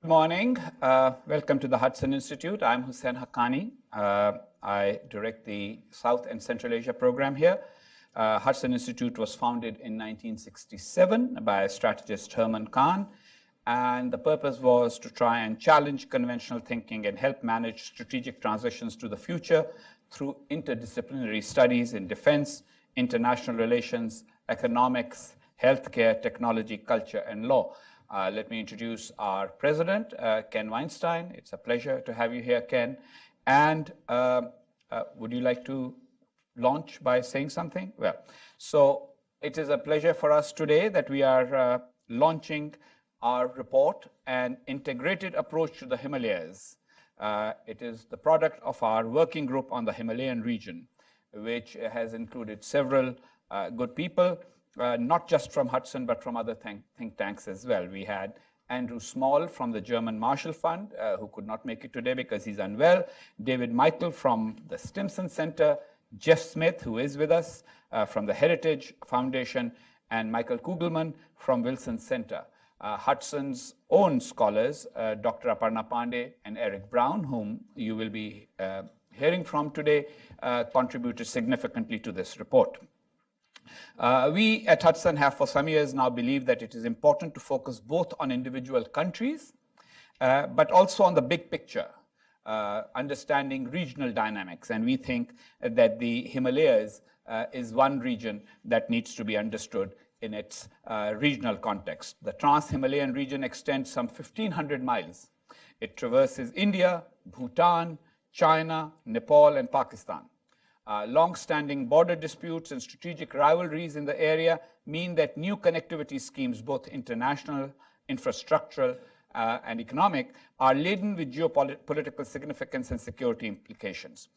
Good morning. Welcome to the Hudson Institute. I'm Hussein Haqqani. I direct the South and Central Asia program here. Hudson Institute was founded in 1967 by strategist Herman Kahn, and the purpose was to try and challenge conventional thinking and help manage strategic transitions to the future through interdisciplinary studies in defense, international relations, economics, healthcare, technology, culture, and law. Let me introduce our president, Ken Weinstein. It's a pleasure to have you here, Ken. And would you like to launch by saying something? Well, so it is a pleasure for us today that we are launching our report, An Integrated Approach to the Himalayas. It is the product of our working group on the Himalayan region, which has included several good people. Not just from Hudson, but from other think tanks as well. We had Andrew Small from the German Marshall Fund, who could not make it today because he's unwell, David Michael from the Stimson Center, Jeff Smith, who is with us from the Heritage Foundation, and Michael Googleman from Wilson Center. Hudson's own scholars, Dr. Aparna Pandey and Eric Brown, whom you will be hearing from today, contributed significantly to this report. We at Hudson have for some years now believed that it is important to focus both on individual countries, but also on the big picture, understanding regional dynamics. And we think that the Himalayas is one region that needs to be understood in its regional context. The Trans-Himalayan region extends some 1,500 miles. It traverses India, Bhutan, China, Nepal, and Pakistan. Long-standing border disputes and strategic rivalries in the area mean that new connectivity schemes, both international, infrastructural, and economic, are laden with geopolitical significance and security implications.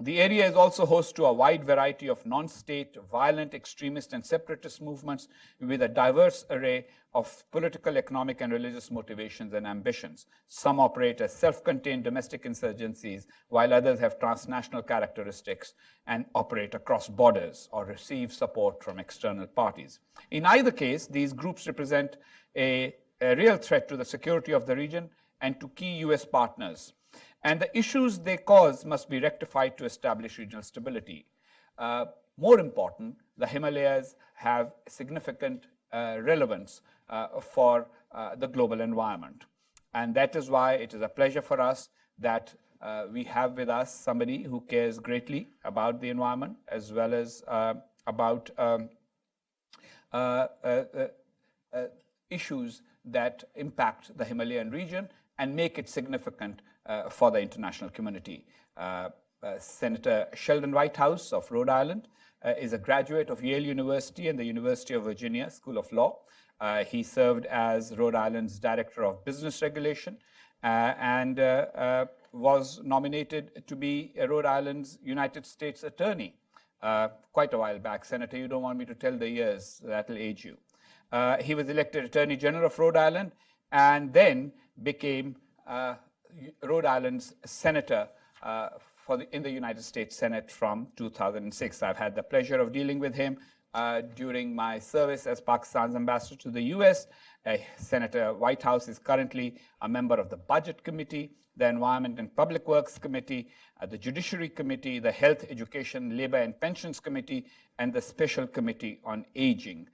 The area is also host to a wide variety of non-state, violent, extremist, and separatist movements with a diverse array of political, economic, and religious motivations and ambitions. Some operate as self-contained domestic insurgencies, while others have transnational characteristics and operate across borders or receive support from external parties. In either case, these groups represent a real threat to the security of the region and to key US partners. And the issues they cause must be rectified to establish regional stability. More important, the Himalayas have significant relevance for the global environment. And that is why it is a pleasure for us that we have with us somebody who cares greatly about the environment, as well as about issues that impact the Himalayan region and make it significant for the international community. Senator Sheldon Whitehouse of Rhode Island is a graduate of Yale University and the University of Virginia School of Law. He served as Rhode Island's Director of Business Regulation and was nominated to be Rhode Island's United States Attorney quite a while back. Senator, you don't want me to tell the years, that'll age you. He was elected Attorney General of Rhode Island and then became Rhode Island's senator in the United States Senate from 2006. I've had the pleasure of dealing with him during my service as Pakistan's ambassador to the US. Senator Whitehouse is currently a member of the Budget Committee, the Environment and Public Works Committee, the Judiciary Committee, the Health, Education, Labor and Pensions Committee, and the Special Committee on Aging.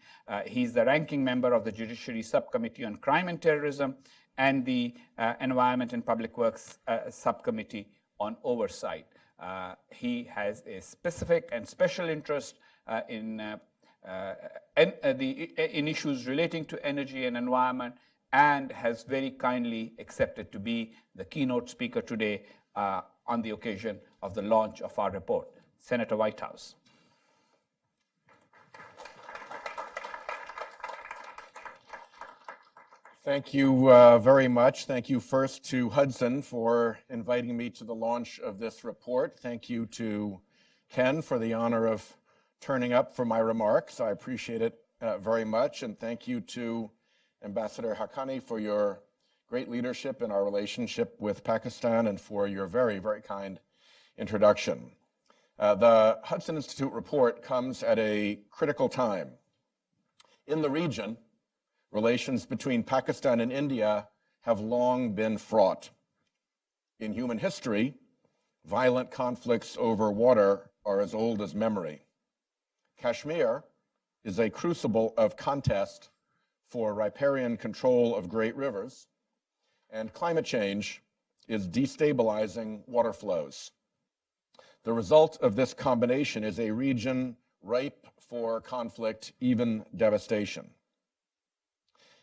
He's the ranking member of the Judiciary Subcommittee on Crime and Terrorism and the Environment and Public Works Subcommittee on Oversight. He has a specific and special interest in issues relating to energy and environment, and has very kindly accepted to be the keynote speaker today on the occasion of the launch of our report. Senator Whitehouse. Thank you very much. Thank you first to Hudson for inviting me to the launch of this report. Thank you to Ken for the honor of turning up for my remarks. I appreciate it very much. And thank you to Ambassador Haqqani for your great leadership in our relationship with Pakistan and for your very, very kind introduction. The Hudson Institute report comes at a critical time. In the region, relations between Pakistan and India have long been fraught. In human history, violent conflicts over water are as old as memory. Kashmir is a crucible of contest for riparian control of great rivers, and climate change is destabilizing water flows. The result of this combination is a region ripe for conflict, even devastation.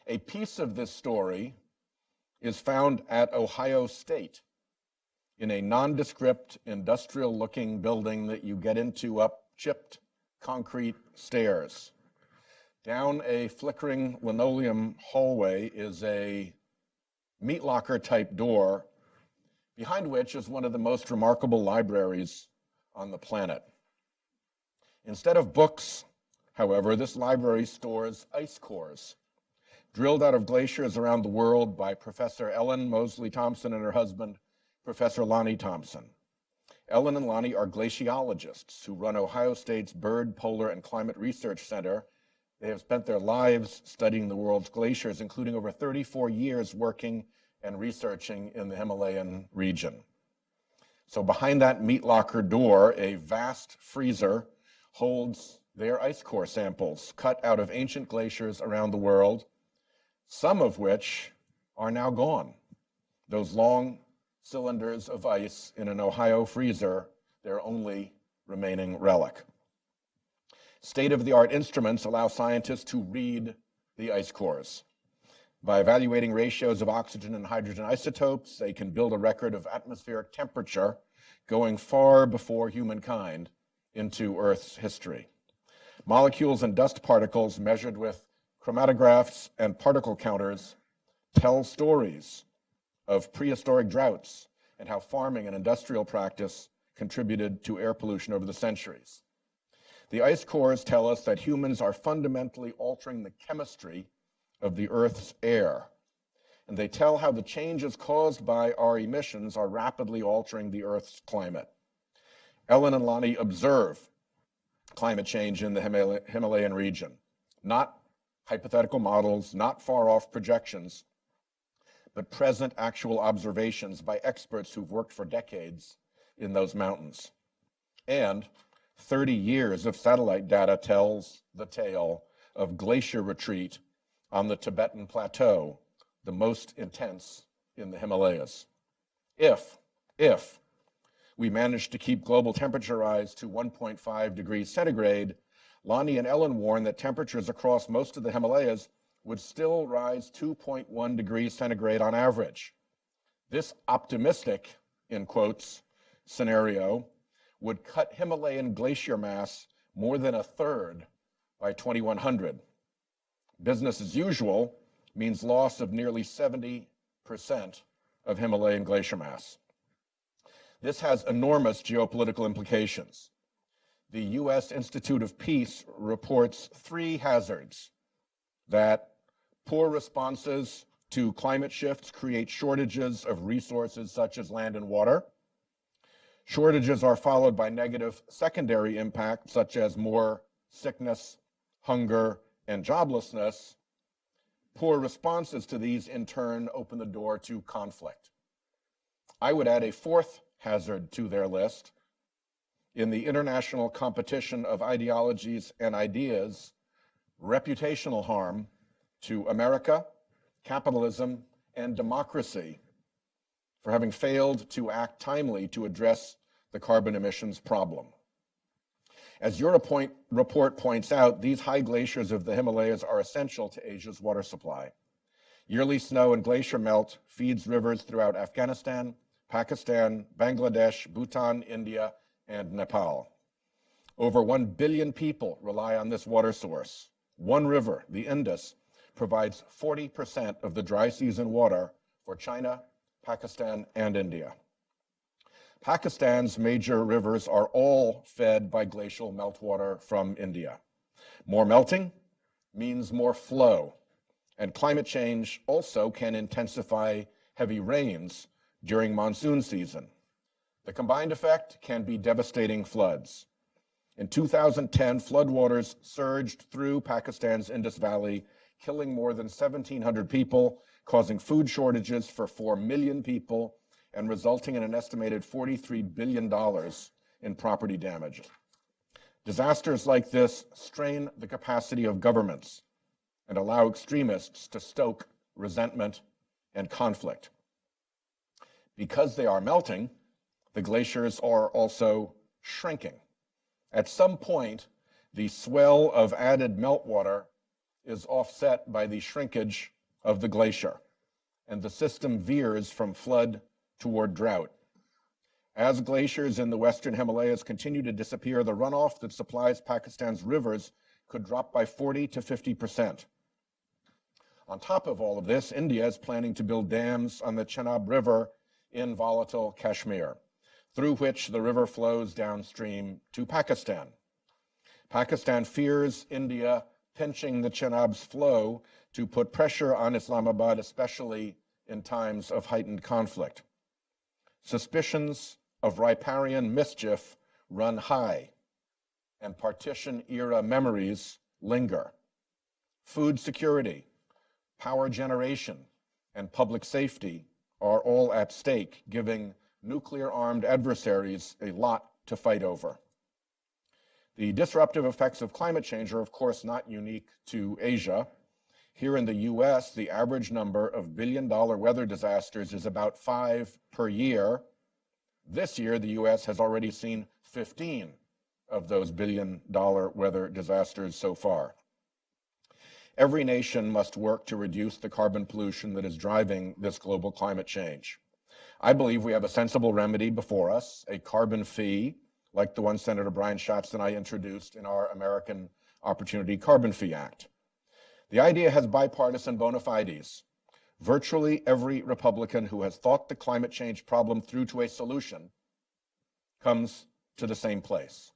A piece of this story is found at Ohio State in a nondescript industrial-looking building that you get into up chipped concrete stairs. Down a flickering linoleum hallway is a meat locker type door, behind which is one of the most remarkable libraries on the planet. Instead of books, however, this library stores ice cores, drilled out of glaciers around the world by Professor Ellen Moseley Thompson and her husband, Professor Lonnie Thompson. Ellen and Lonnie are glaciologists who run Ohio State's Bird, Polar, and Climate Research Center. They have spent their lives studying the world's glaciers, including over 34 years working and researching in the Himalayan region. So behind that meat locker door, a vast freezer holds their ice core samples cut out of ancient glaciers around the world, some of which are now gone. Those long cylinders of ice in an Ohio freezer, their only remaining relic. State-of-the-art instruments allow scientists to read the ice cores. By evaluating ratios of oxygen and hydrogen isotopes, they can build a record of atmospheric temperature going far before humankind into Earth's history. Molecules and dust particles measured with chromatographs and particle counters tell stories of prehistoric droughts and how farming and industrial practice contributed to air pollution over the centuries. The ice cores tell us that humans are fundamentally altering the chemistry of the Earth's air, and they tell how the changes caused by our emissions are rapidly altering the Earth's climate. Ellen and Lonnie observe climate change in the Himalayan region, not hypothetical models, not far-off projections, but present actual observations by experts who've worked for decades in those mountains. And 30 years of satellite data tells the tale of glacier retreat on the Tibetan Plateau, the most intense in the Himalayas. If we manage to keep global temperature rise to 1.5 degrees centigrade, Lonnie and Ellen warn that temperatures across most of the Himalayas would still rise 2.1 degrees centigrade on average. This optimistic, in quotes, scenario would cut Himalayan glacier mass more than a third by 2100. Business as usual means loss of nearly 70% of Himalayan glacier mass. This has enormous geopolitical implications. The U.S. Institute of Peace reports 3 hazards: that poor responses to climate shifts create shortages of resources such as land and water. Shortages are followed by negative secondary impacts such as more sickness, hunger, and joblessness. Poor responses to these in turn open the door to conflict. I would add a 4th hazard to their list. In the international competition of ideologies and ideas, reputational harm to America, capitalism, and democracy for having failed to act timely to address the carbon emissions problem. As your report points out, these high glaciers of the Himalayas are essential to Asia's water supply. Yearly snow and glacier melt feeds rivers throughout Afghanistan, Pakistan, Bangladesh, Bhutan, India, and Nepal. Over 1 billion people rely on this water source. One river, the Indus, provides 40% of the dry season water for China, Pakistan, and India. Pakistan's major rivers are all fed by glacial meltwater from India. More melting means more flow, and climate change also can intensify heavy rains during monsoon season. The combined effect can be devastating floods. In 2010, floodwaters surged through Pakistan's Indus Valley, killing more than 1,700 people, causing food shortages for 4 million people and resulting in an estimated $43 billion in property damage. Disasters like this strain the capacity of governments and allow extremists to stoke resentment and conflict. Because they are melting, the glaciers are also shrinking. At some point, the swell of added meltwater is offset by the shrinkage of the glacier, and the system veers from flood toward drought. As glaciers in the western Himalayas continue to disappear, the runoff that supplies Pakistan's rivers could drop by 40 to 50%. On top of all of this, India is planning to build dams on the Chenab River in volatile Kashmir, through which the river flows downstream to Pakistan. Pakistan fears India pinching the Chenab's flow to put pressure on Islamabad, especially in times of heightened conflict. Suspicions of riparian mischief run high, and partition-era memories linger. Food security, power generation, and public safety are all at stake, giving nuclear-armed adversaries a lot to fight over. The disruptive effects of climate change are, of course, not unique to Asia. Here in the US, the average number of billion-dollar weather disasters is about 5 per year. This year, the US has already seen 15 of those billion-dollar weather disasters so far. Every nation must work to reduce the carbon pollution that is driving this global climate change. I believe we have a sensible remedy before us, a carbon fee, like the one Senator Brian Schatz and I introduced in our American Opportunity Carbon Fee Act. The idea has bipartisan bona fides. Virtually every Republican who has thought the climate change problem through to a solution comes to the same place.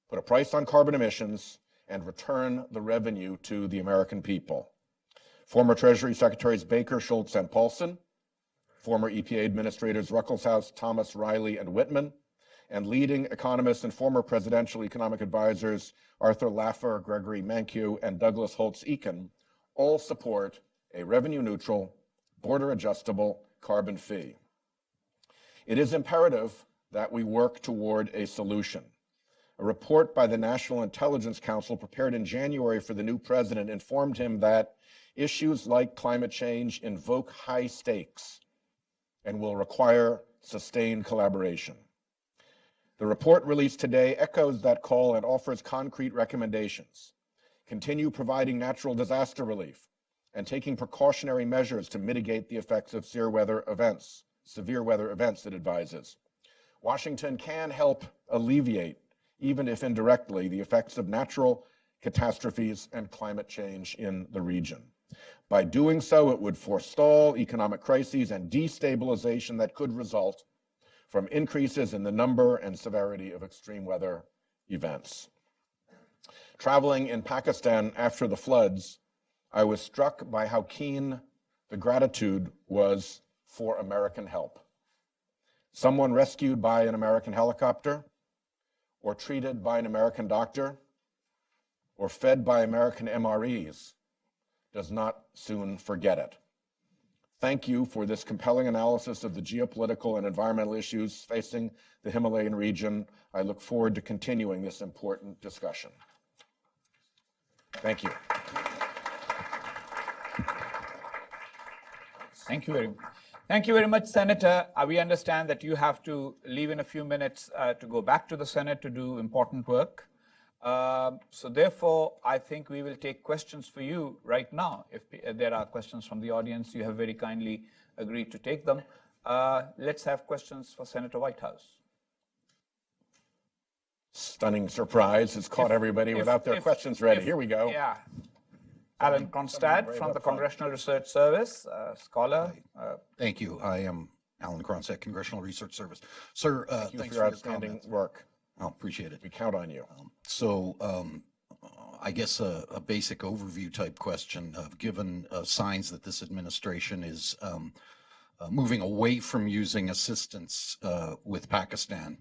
Put a price on carbon emissions and return the revenue to the American people. Former Treasury Secretaries Baker, Schultz, and Paulson, former EPA Administrators Ruckelshaus, Thomas, Riley, and Whitman, and leading economists and former presidential economic advisors Arthur Laffer, Gregory Mankiw, and Douglas Holtz-Eakin all support a revenue-neutral, border-adjustable carbon fee. It is imperative that we work toward a solution. A report by the National Intelligence Council prepared in January for the new president informed him that issues like climate change invoke high stakes and will require sustained collaboration. The report released today echoes that call and offers concrete recommendations. Continue providing natural disaster relief and taking precautionary measures to mitigate the effects of severe weather events, it advises. Washington can help alleviate, even if indirectly, the effects of natural catastrophes and climate change in the region. By doing so, it would forestall economic crises and destabilization that could result from increases in the number and severity of extreme weather events. Traveling in Pakistan after the floods, I was struck by how keen the gratitude was for American help. Someone rescued by an American helicopter, or treated by an American doctor, or fed by American MREs, does not soon forget it. Thank you for this compelling analysis of the geopolitical and environmental issues facing the Himalayan region. I look forward to continuing this important discussion. Thank you. Thank you very much, Senator. We understand that you have to leave in a few minutes to go back to the Senate to do important work. So therefore, I think we will take questions for you right now. If there are questions from the audience, you have very kindly agreed to take them. Let's have questions for Senator Whitehouse. Stunning surprise has caught everybody without their questions ready. Here we go. Yeah. Alan Kronstad from the Congressional Research Service, scholar. Thank you. I am Alan Kronstad, Congressional Research Service. Sir, thanks thanks for your outstanding work. I appreciate it. We count on you. I guess a basic overview type question of given signs that this administration is moving away from using assistance with Pakistan,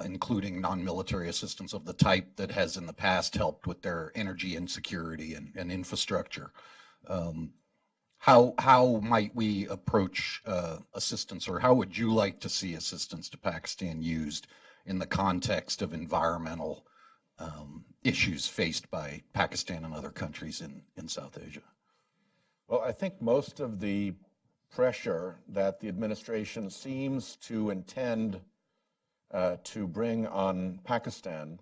including non-military assistance of the type that has in the past helped with their energy insecurity and infrastructure. how might we approach assistance, or how would you like to see assistance to Pakistan used in the context of environmental issues faced by Pakistan and other countries in South Asia? Well, I think most of the pressure that the administration seems to intend to bring on Pakistan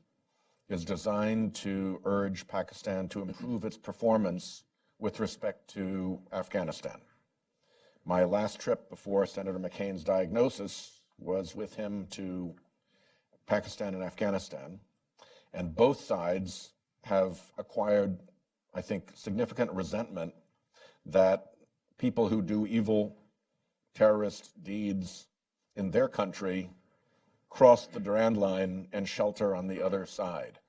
is designed to urge Pakistan to improve its performance with respect to Afghanistan. My last trip before Senator McCain's diagnosis was with him to Pakistan and Afghanistan, and both sides have acquired, I think, significant resentment that people who do evil terrorist deeds in their country cross the Durand line and shelter on the other side.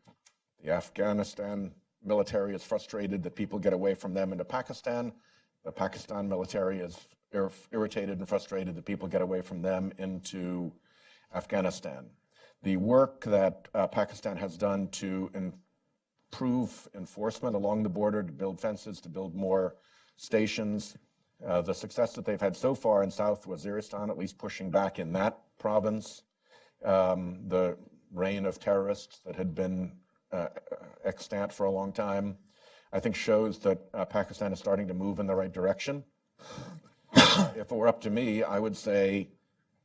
The Afghanistan military is frustrated that people get away from them into Pakistan. The Pakistan military is irritated and frustrated that people get away from them into Afghanistan. The work that Pakistan has done to improve enforcement along the border, to build fences, to build more stations, the success that they've had so far in South Waziristan, at least pushing back in that province, the reign of terrorists that had been extant for a long time, I think shows that Pakistan is starting to move in the right direction. If it were up to me, I would say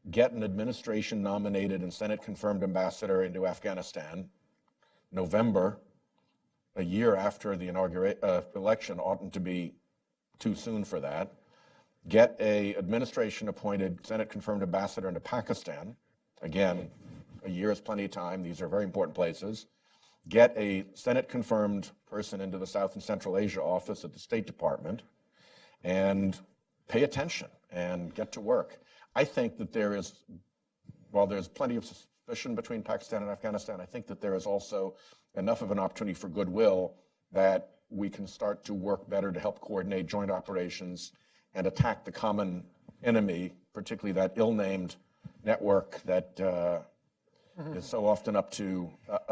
get an administration nominated and Senate confirmed ambassador into Afghanistan. November, a year after the election, oughtn't to be too soon for that. Get a administration appointed Senate confirmed ambassador into Pakistan. Again, a year is plenty of time. These are very important places. Get a Senate confirmed person into the South and Central Asia office at the State Department and pay attention and get to work. I think that there is, while there's plenty of suspicion between Pakistan and Afghanistan, I think that there is also enough of an opportunity for goodwill that we can start to work better to help coordinate joint operations and attack the common enemy, particularly that ill-named network that is so often up to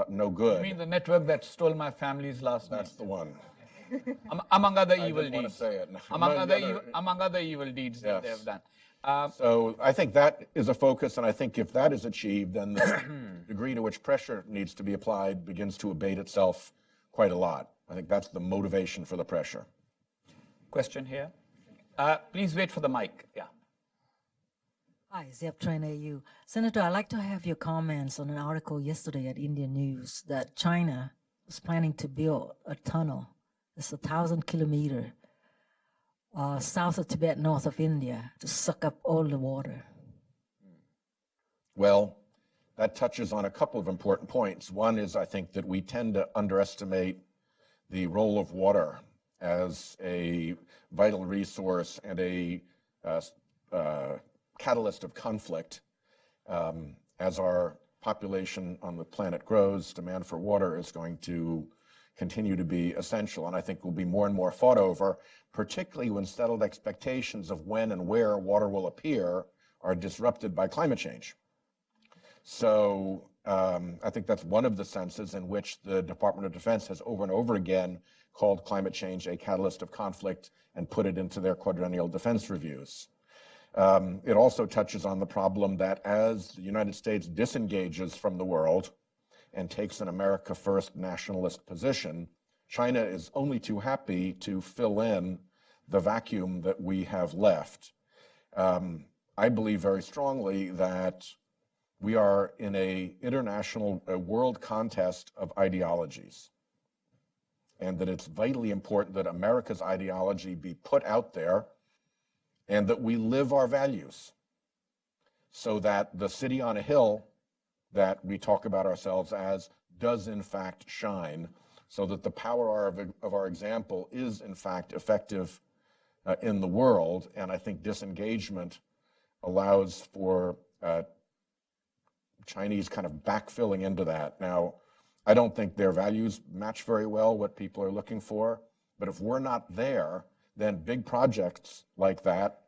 no good. You mean the network that stole my family's last name? That's the one. Among other I evil didn't want deeds. to say it. Among other evil deeds that they have done. So I think that is a focus, and I think if that is achieved, then the degree to which pressure needs to be applied begins to abate itself quite a lot. I think that's the motivation for the pressure. Question here. Please wait for the mic. Yeah. Hi, Zeb Train AU. Senator, I'd like to have your comments on an article yesterday at Indian News that China was planning to build a tunnel. It's 1,000 kilometers south of Tibet, north of India, to suck up all the water. Well, that touches on a couple of important points. One is I think that we tend to underestimate the role of water as a vital resource and a catalyst of conflict. As our population on the planet grows, demand for water is going to continue to be essential, and I think will be more and more fought over, particularly when settled expectations of when and where water will appear are disrupted by climate change. So I think that's one of the senses in which the Department of Defense has over and over again called climate change a catalyst of conflict and put it into their quadrennial defense reviews. It also touches on the problem that as the United States disengages from the world and takes an America First nationalist position, China is only too happy to fill in the vacuum that we have left. I believe very strongly that we are in a world contest of ideologies, and that it's vitally important that America's ideology be put out there and that we live our values so that the city on a hill that we talk about ourselves as does in fact shine, so that the power of our example is in fact effective in the world. And I think disengagement allows for Chinese kind of backfilling into that. Now, I don't think their values match very well what people are looking for, but if we're not there, then big projects like that,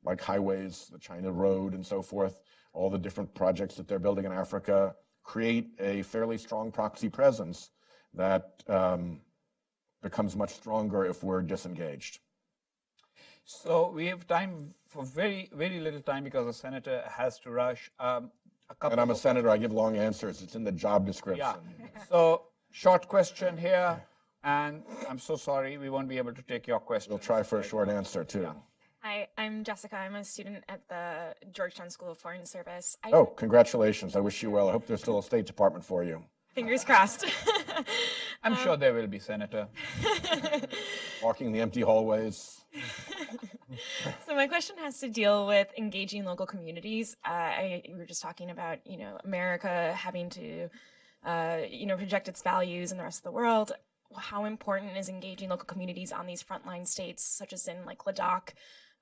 like highways, the China Rhode and so forth, all the different projects that they're building in Africa, create a fairly strong proxy presence that becomes much stronger if we're disengaged. So we have time for very, very little time because the senator has to rush. A couple And I'm a of- senator, I give long answers. It's in the job description. Yeah. So short question here, and I'm so sorry we won't be able to take your question. We'll try for a short answer, too. Hi, I'm Jessica. I'm a student at the Georgetown School of Foreign Service. Oh, congratulations. I wish you well. I hope there's still a State Department for you. Fingers crossed. I'm sure there will be, Senator. Walking the empty hallways. So my question has to deal with engaging local communities. We were just talking about, America having to, project its values in the rest of the world. How important is engaging local communities on these frontline states, such as in like Ladakh,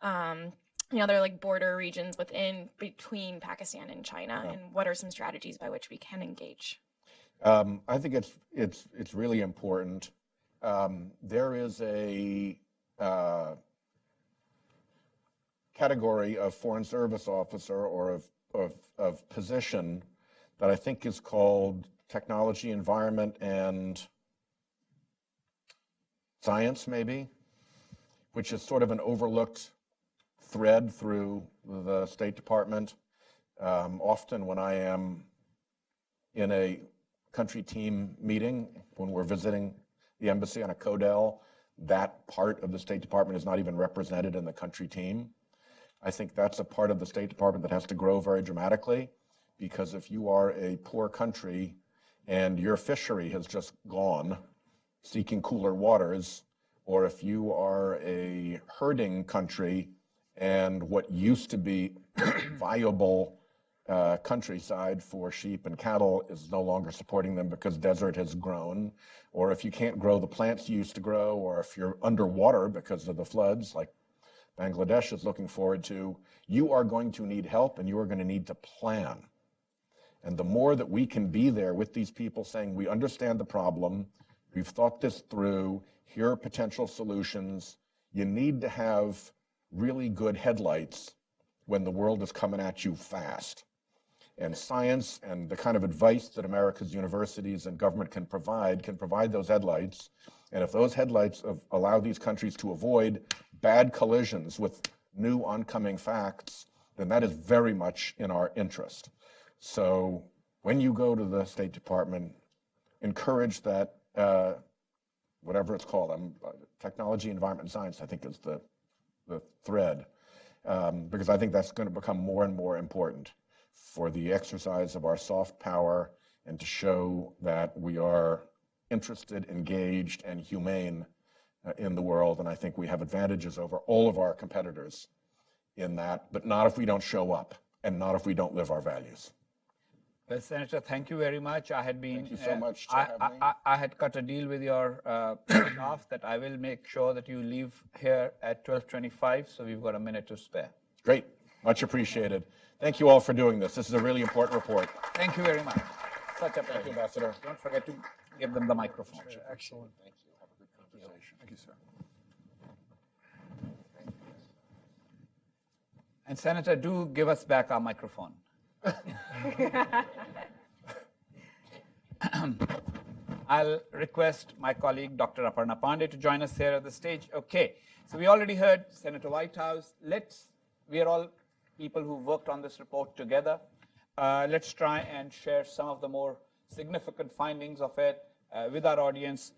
other like border regions between Pakistan and China, and what are some strategies by which we can engage? I think it's really important. There is a category of foreign service officer or of position that I think is called technology, environment, and science, maybe, which is sort of an overlooked thread through the State Department. Often when I am in a country team meeting, when we're visiting the embassy on a CODEL, that part of the State Department is not even represented in the country team. I think that's a part of the State Department that has to grow very dramatically, because if you are a poor country and your fishery has just gone seeking cooler waters, or if you are a herding country and what used to be viable countryside for sheep and cattle is no longer supporting them because desert has grown, or if you can't grow the plants you used to grow, or if you're underwater because of the floods like Bangladesh is looking forward to, you are going to need help and you are going to need to plan. And the more that we can be there with these people saying, we understand the problem, we've thought this through, here are potential solutions, you need to have really good headlights when the world is coming at you fast. And science and the kind of advice that America's universities and government can provide those headlights. And if those headlights allow these countries to avoid bad collisions with new oncoming facts, then that is very much in our interest. So when you go to the State Department, encourage that, whatever it's called, technology, environment, and science, I think is the thread, because I think that's going to become more and more important for the exercise of our soft power and to show that we are interested, engaged, and humane in the world. And I think we have advantages over all of our competitors in that, but not if we don't show up and not if we don't live our values. Well, Senator, thank you very much. I had been. Thank you so much to have me. I had cut a deal with your staff that I will make sure that you leave here at 12:25, so we've got a minute to spare. Great, much appreciated. Thank you all for doing this. This is a really important report. Thank you very much. Such a Thank you, pleasure. Ambassador. Don't forget to give them the microphone. Excellent. Thank you. Have a good conversation. Thank you, sir. And Senator, do give us back our microphone. I'll request my colleague, Dr. Aparna Pandey, to join us here at the stage. Okay, so we already heard Senator Whitehouse. We are all people who worked on this report together. Let's try and share some of the more significant findings of it with our audience.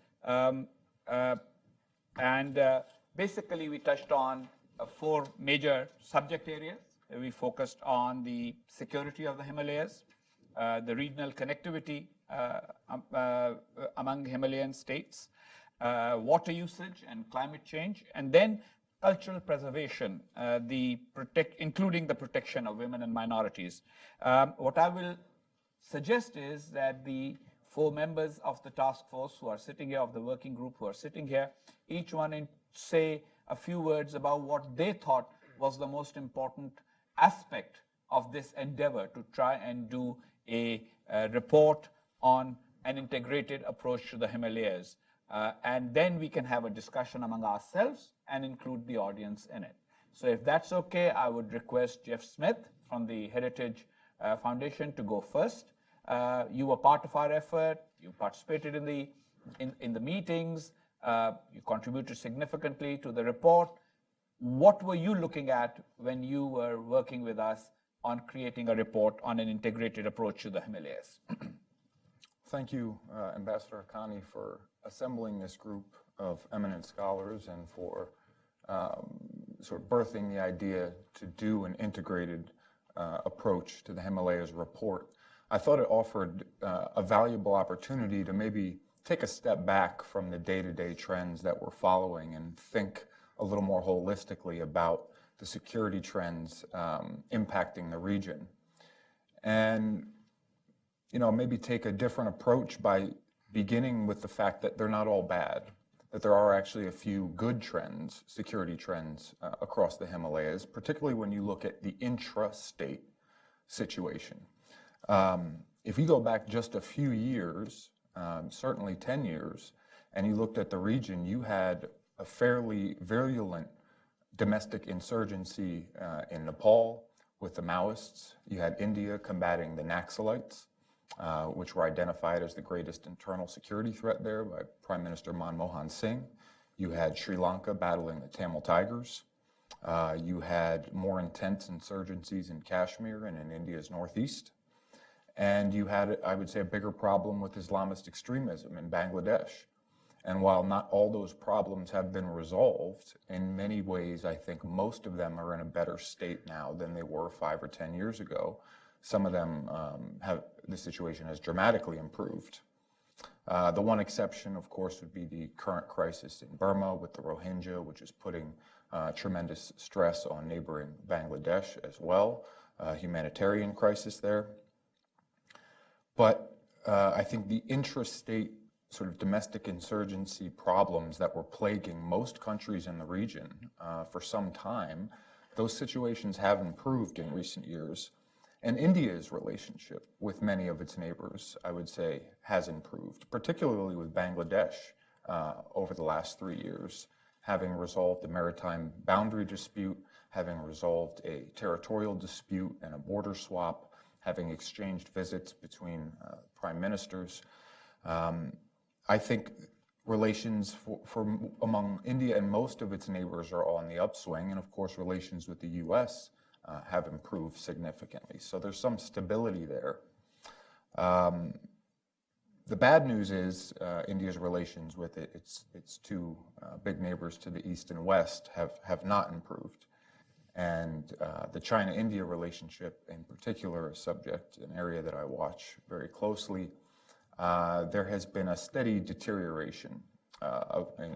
Basically, we touched on 4 major subject areas. We focused on the security of the Himalayas, the regional connectivity among Himalayan states, water usage and climate change, and then cultural preservation, including the protection of women and minorities. What I will suggest is that the 4 members of the task force who are sitting here, of the working group who are sitting here, each one say a few words about what they thought was the most important aspect of this endeavor to try and do a report on an integrated approach to the Himalayas. And then we can have a discussion among ourselves and include the audience in it. So if that's okay, I would request Jeff Smith from the Heritage Foundation to go first. You were part of our effort. You participated in the meetings. You contributed significantly to the report. what were you looking at when you were working with us on creating a report on an integrated approach to the Himalayas? Thank you, Ambassador Haqqani, for assembling this group of eminent scholars and for sort of birthing the idea to do an integrated approach to the Himalayas report. I thought it offered a valuable opportunity to maybe take a step back from the day-to-day trends that we're following and think a little more holistically about the security trends impacting the region. And maybe take a different approach by beginning with the fact that they're not all bad, that there are actually a few good trends, security trends across the Himalayas, particularly when you look at the intra-state situation. If you go back just a few years, certainly 10 years, and you looked at the region, you had a fairly virulent domestic insurgency in Nepal with the Maoists. You had India combating the Naxalites, which were identified as the greatest internal security threat there by Prime Minister Manmohan Singh. You had Sri Lanka battling the Tamil Tigers. You had more intense insurgencies in Kashmir and in India's northeast. And you had, I would say, a bigger problem with Islamist extremism in Bangladesh. And while not all those problems have been resolved, in many ways, I think most of them are in a better state now than they were 5 or 10 years ago. Some of them the situation has dramatically improved. The one exception, of course, would be the current crisis in Burma with the Rohingya, which is putting tremendous stress on neighboring Bangladesh as well, humanitarian crisis there. But I think the intrastate sort of domestic insurgency problems that were plaguing most countries in the region for some time, those situations have improved in recent years. And India's relationship with many of its neighbors, I would say, has improved, particularly with Bangladesh over the last 3 years, having resolved a maritime boundary dispute, having resolved a territorial dispute and a border swap, having exchanged visits between prime ministers. I think relations among India and most of its neighbors are on the upswing, and of course relations with the U.S. Have improved significantly. So there's some stability there. The bad news is India's relations with its two big neighbors to the east and west have not improved. And the China-India relationship in particular, a subject, an area that I watch very closely, there has been a steady deterioration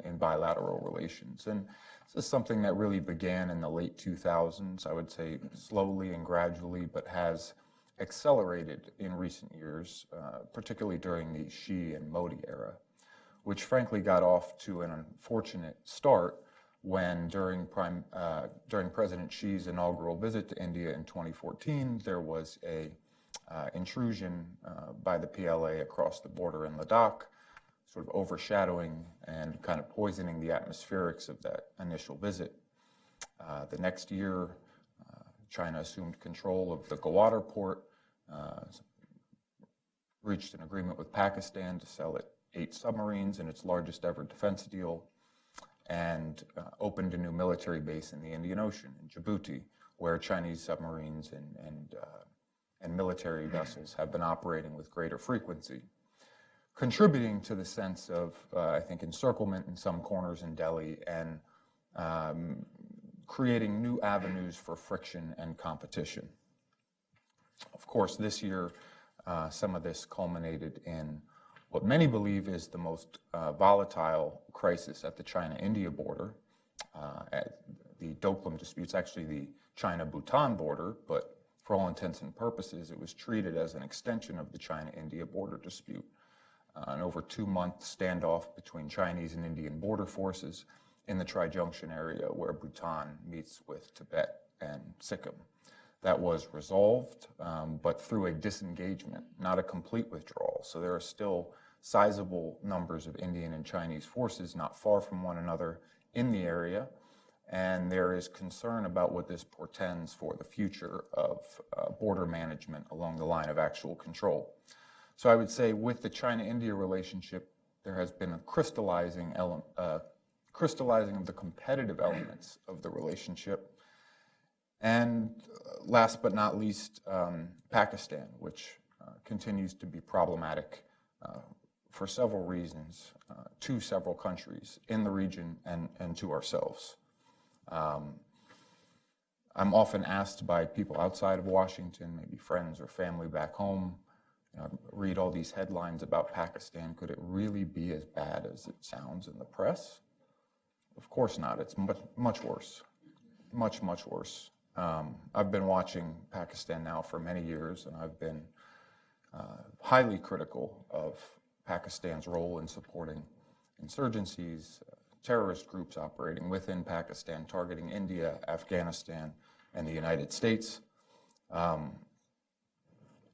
in bilateral relations. And this is something that really began in the late 2000s, I would say slowly and gradually, but has accelerated in recent years, particularly during the Xi and Modi era, which frankly got off to an unfortunate start when during President Xi's inaugural visit to India in 2014, there was a intrusion by the PLA across the border in Ladakh, sort of overshadowing and kind of poisoning the atmospherics of that initial visit. The next year, China assumed control of the Gwadar port, reached an agreement with Pakistan to sell it 8 submarines in its largest ever defense deal, and opened a new military base in the Indian Ocean, in Djibouti, where Chinese submarines and military vessels have been operating with greater frequency, contributing to the sense of, I think, encirclement in some corners in Delhi and creating new avenues for friction and competition. Of course, this year, some of this culminated in what many believe is the most volatile crisis at the China-India border. The Doklam dispute's actually the China-Bhutan border, but for all intents and purposes, it was treated as an extension of the China-India border dispute. An over 2-month standoff between Chinese and Indian border forces in the Tri-Junction area where Bhutan meets with Tibet and Sikkim. That was resolved, but through a disengagement, not a complete withdrawal. So there are still sizable numbers of Indian and Chinese forces not far from one another in the area, and there is concern about what this portends for the future of border management along the line of actual control. So I would say with the China-India relationship, there has been a crystallizing crystallizing of the competitive elements of the relationship. And last but not least, Pakistan, which continues to be problematic for several reasons to several countries in the region and to ourselves. I'm often asked by people outside of Washington, maybe friends or family back home, I read all these headlines about Pakistan. Could it really be as bad as it sounds in the press? Of course not. It's much worse. Much worse. I've been watching Pakistan now for many years, and I've been highly critical of Pakistan's role in supporting insurgencies, terrorist groups operating within Pakistan, targeting India, Afghanistan, and the United States.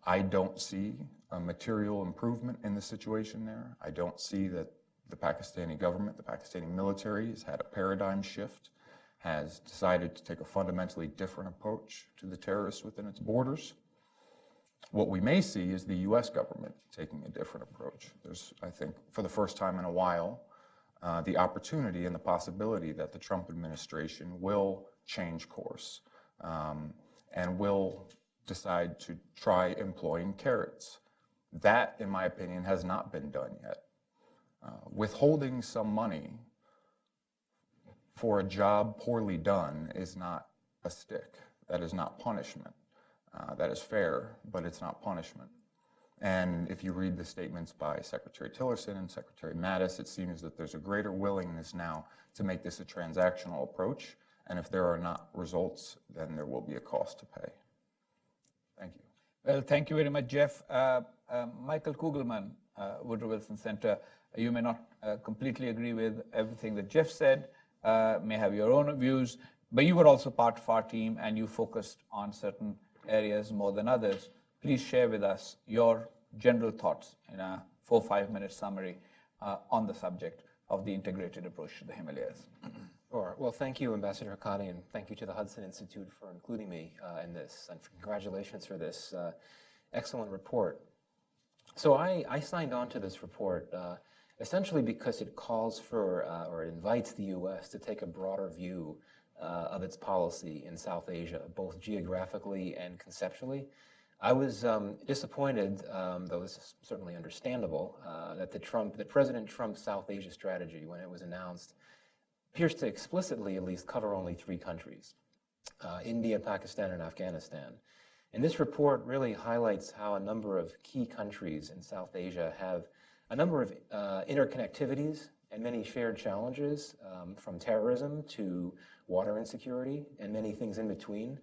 I don't see a material improvement in the situation there. I don't see that the Pakistani government, the Pakistani military has had a paradigm shift, has decided to take a fundamentally different approach to the terrorists within its borders. What we may see is the US government taking a different approach. There's, I think, for the first time in a while, the opportunity and the possibility that the Trump administration will change course and will decide to try employing carrots. That, in my opinion, has not been done yet. Withholding some money for a job poorly done is not a stick. That is not punishment. That is fair, but it's not punishment. And if you read the statements by Secretary Tillerson and Secretary Mattis, it seems that there's a greater willingness now to make this a transactional approach. And if there are not results, then there will be a cost to pay. Thank you. Well, thank you very much, Jeff. Michael Googleman, Woodrow Wilson Center, you may not completely agree with everything that Jeff said, may have your own views, but you were also part of our team and you focused on certain areas more than others. Please share with us your general thoughts in a 4 or 5 minute summary on the subject of the integrated approach to the Himalayas. Sure. Well, thank you, Ambassador Haqqani, and thank you to the Hudson Institute for including me in this, and congratulations for this excellent report. So I signed on to this report essentially because it calls for, or it invites the U.S. to take a broader view of its policy in South Asia, both geographically and conceptually. I was disappointed, though this is certainly understandable, that President Trump's South Asia strategy, when it was announced, appears to explicitly at least cover only 3 countries, India, Pakistan, and Afghanistan. And this report really highlights how a number of key countries in South Asia have a number of interconnectivities and many shared challenges, from terrorism to water insecurity and many things in between.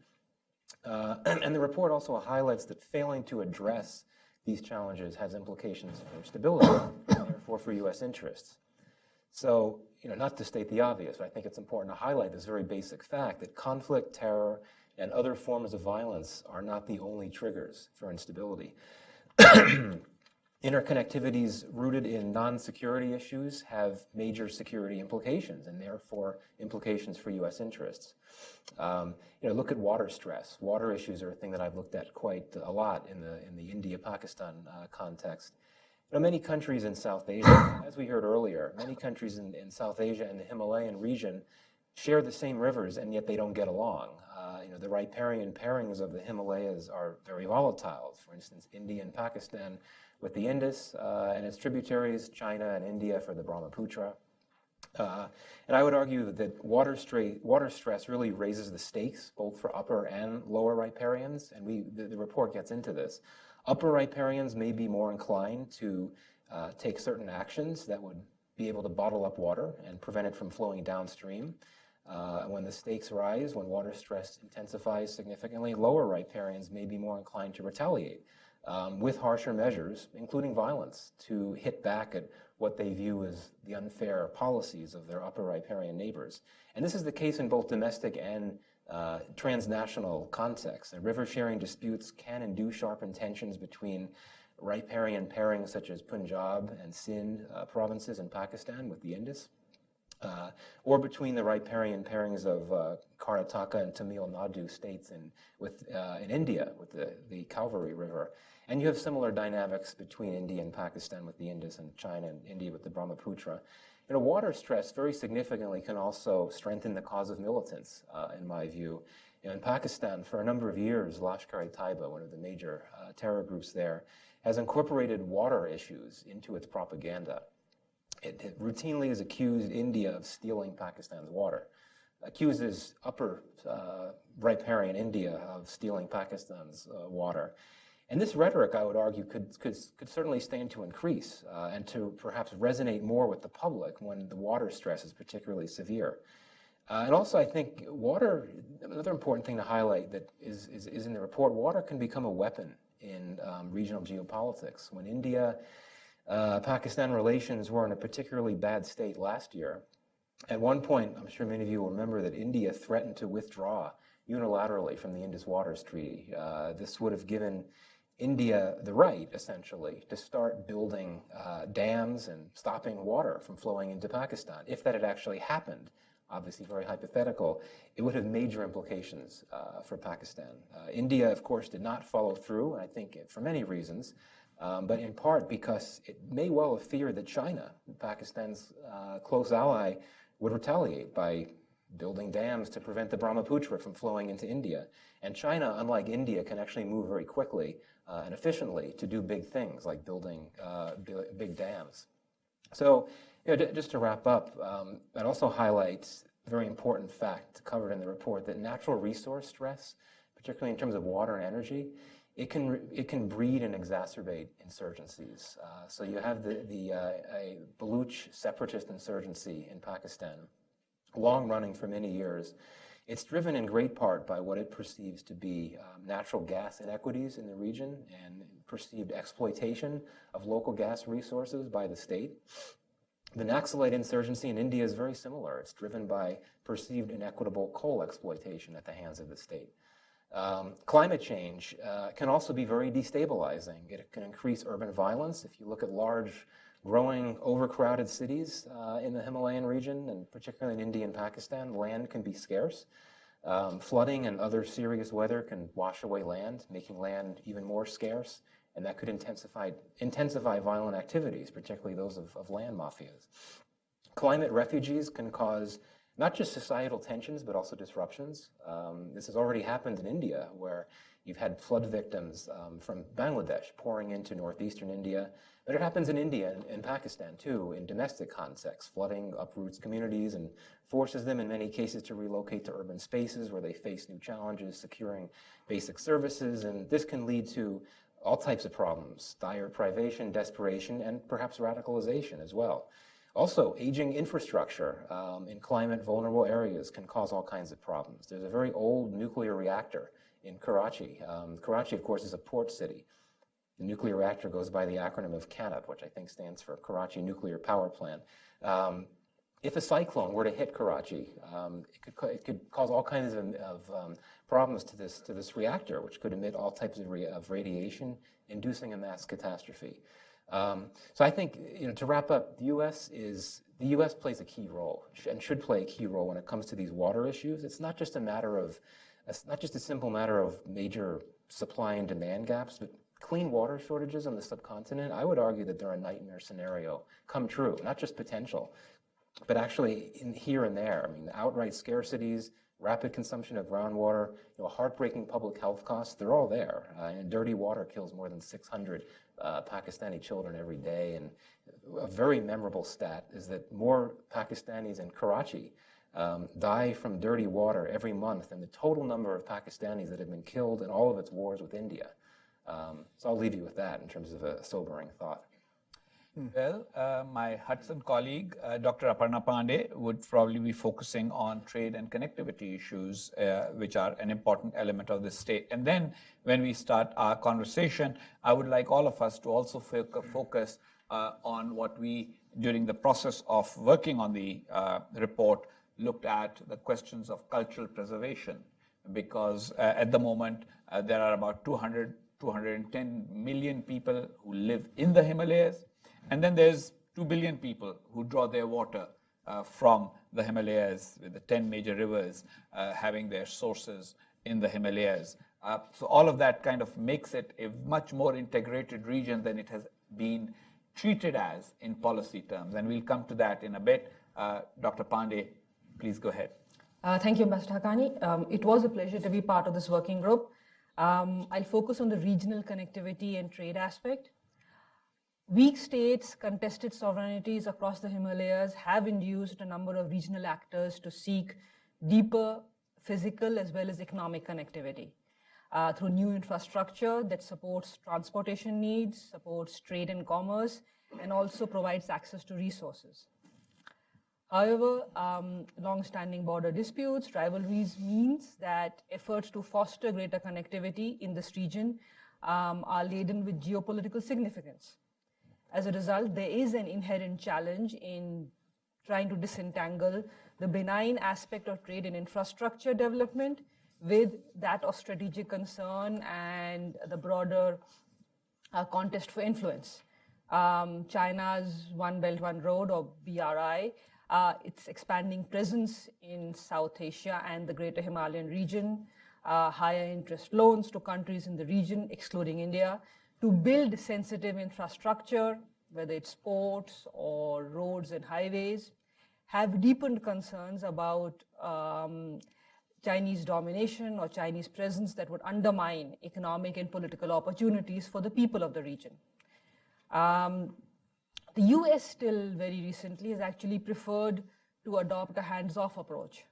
And the report also highlights that failing to address these challenges has implications for stability and therefore for U.S. interests. So, not to state the obvious, but I think it's important to highlight this very basic fact that conflict, terror, and other forms of violence are not the only triggers for instability. Interconnectivities rooted in non-security issues have major security implications and therefore implications for U.S. interests. Look at water stress. Water issues are a thing that I've looked at quite a lot in the India-Pakistan context. Many countries in South Asia, as we heard earlier, many countries in South Asia and the Himalayan region share the same rivers, and yet they don't get along. The riparian pairings of the Himalayas are very volatile. For instance, India and Pakistan with the Indus and its tributaries, China and India for the Brahmaputra. And I would argue that water stress really raises the stakes, both for upper and lower riparians, and the report gets into this. Upper riparians may be more inclined to take certain actions that would be able to bottle up water and prevent it from flowing downstream. When the stakes rise, when water stress intensifies significantly, lower riparians may be more inclined to retaliate with harsher measures, including violence, to hit back at what they view as the unfair policies of their upper riparian neighbors. And this is the case in both domestic and transnational contexts. And river sharing disputes can and do sharpen tensions between riparian pairings such as Punjab and Sindh provinces in Pakistan with the Indus, or between the riparian pairings of Karnataka and Tamil Nadu states in India with the Kaveri River. And you have similar dynamics between India and Pakistan with the Indus and China and India with the Brahmaputra. water stress very significantly can also strengthen the cause of militants, in my view. In Pakistan, for a number of years, Lashkar-e-Taiba, one of the major terror groups there, has incorporated water issues into its propaganda. It routinely has accused India of stealing Pakistan's water, accuses upper riparian India of stealing Pakistan's water. And this rhetoric, I would argue, could certainly stand to increase and to perhaps resonate more with the public when the water stress is particularly severe. And also, I think water, another important thing to highlight that is in the report, water can become a weapon in regional geopolitics. When India-Pakistan relations were in a particularly bad state last year, at one point, I'm sure many of you will remember that India threatened to withdraw unilaterally from the Indus Waters Treaty. This would have given India the right, essentially, to start building dams and stopping water from flowing into Pakistan. If that had actually happened, obviously very hypothetical, it would have major implications for Pakistan. India, of course, did not follow through, I think for many reasons, but in part because it may well have feared that China, Pakistan's close ally, would retaliate by building dams to prevent the Brahmaputra from flowing into India. And China, unlike India, can actually move very quickly and efficiently to do big things like building big dams. So, just to wrap up, that also highlights a very important fact covered in the report that natural resource stress, particularly in terms of water and energy, it can breed and exacerbate insurgencies. So you have a Baluch separatist insurgency in Pakistan, long running for many years. It's driven in great part by what it perceives to be natural gas inequities in the region and perceived exploitation of local gas resources by the state. The Naxalite insurgency in India is very similar. It's driven by perceived inequitable coal exploitation at the hands of the state. Climate change can also be very destabilizing. It can increase urban violence. If you look at large, growing, overcrowded cities in the Himalayan region, and particularly in India and Pakistan, land can be scarce. Flooding and other serious weather can wash away land, making land even more scarce. And that could intensify violent activities, particularly those of land mafias. Climate refugees can cause not just societal tensions, but also disruptions. This has already happened in India, where you've had flood victims from Bangladesh pouring into northeastern India. But it happens in India and Pakistan, too, in domestic contexts. Flooding uproots communities and forces them, in many cases, to relocate to urban spaces where they face new challenges, securing basic services. And this can lead to all types of problems, dire privation, desperation, and perhaps radicalization as well. Also, aging infrastructure in climate-vulnerable areas can cause all kinds of problems. There's a very old nuclear reactor in Karachi. Karachi, of course, is a port city. The nuclear reactor goes by the acronym of KANAP, which I think stands for Karachi Nuclear Power Plant. If a cyclone were to hit Karachi, it could cause all kinds of problems to this reactor, which could emit all types of radiation, inducing a mass catastrophe. So I think, to wrap up, the U.S. plays a key role and should play a key role when it comes to these water issues. It's not just a simple matter of major supply and demand gaps, but clean water shortages on the subcontinent. I would argue that they're a nightmare scenario come true, not just potential, but actually in here and there. I mean, the outright scarcities, rapid consumption of groundwater, heartbreaking public health costs, they're all there. And dirty water kills more than 600 Pakistani children every day. And a very memorable stat is that more Pakistanis in Karachi die from dirty water every month than the total number of Pakistanis that have been killed in all of its wars with India. So I'll leave you with that in terms of a sobering thought. Well, my Hudson colleague, Dr. Aparna Pandey, would probably be focusing on trade and connectivity issues, which are an important element of this state. And then when we start our conversation, I would like all of us to also focus on what we, during the process of working on the report, looked at the questions of cultural preservation, because at the moment, there are about 210 million people who live in the Himalayas. And then there's 2 billion people who draw their water from the Himalayas, with the 10 major rivers having their sources in the Himalayas. So all of that kind of makes it a much more integrated region than it has been treated as in policy terms? And we'll come to that in a bit. Dr. Pandey, please go ahead. Thank you, Ambassador Haqqani. It was a pleasure to be part of this working group. I'll focus on the regional connectivity and trade aspect. Weak states, contested sovereignties across the Himalayas have induced a number of regional actors to seek deeper physical as well as economic connectivity through new infrastructure that supports transportation needs, supports trade and commerce, and also provides access to resources. However, long-standing border disputes, rivalries means that efforts to foster greater connectivity in this region are laden with geopolitical significance. As a result, there is an inherent challenge in trying to disentangle the benign aspect of trade and infrastructure development with that of strategic concern and the broader contest for influence. China's One Belt, One Road, or BRI, its expanding presence in South Asia and the greater Himalayan region, higher interest loans to countries in the region, excluding India, to build sensitive infrastructure, whether it's ports or roads and highways, have deepened concerns about Chinese domination or Chinese presence that would undermine economic and political opportunities for the people of the region. The US still very recently has actually preferred to adopt a hands-off approach.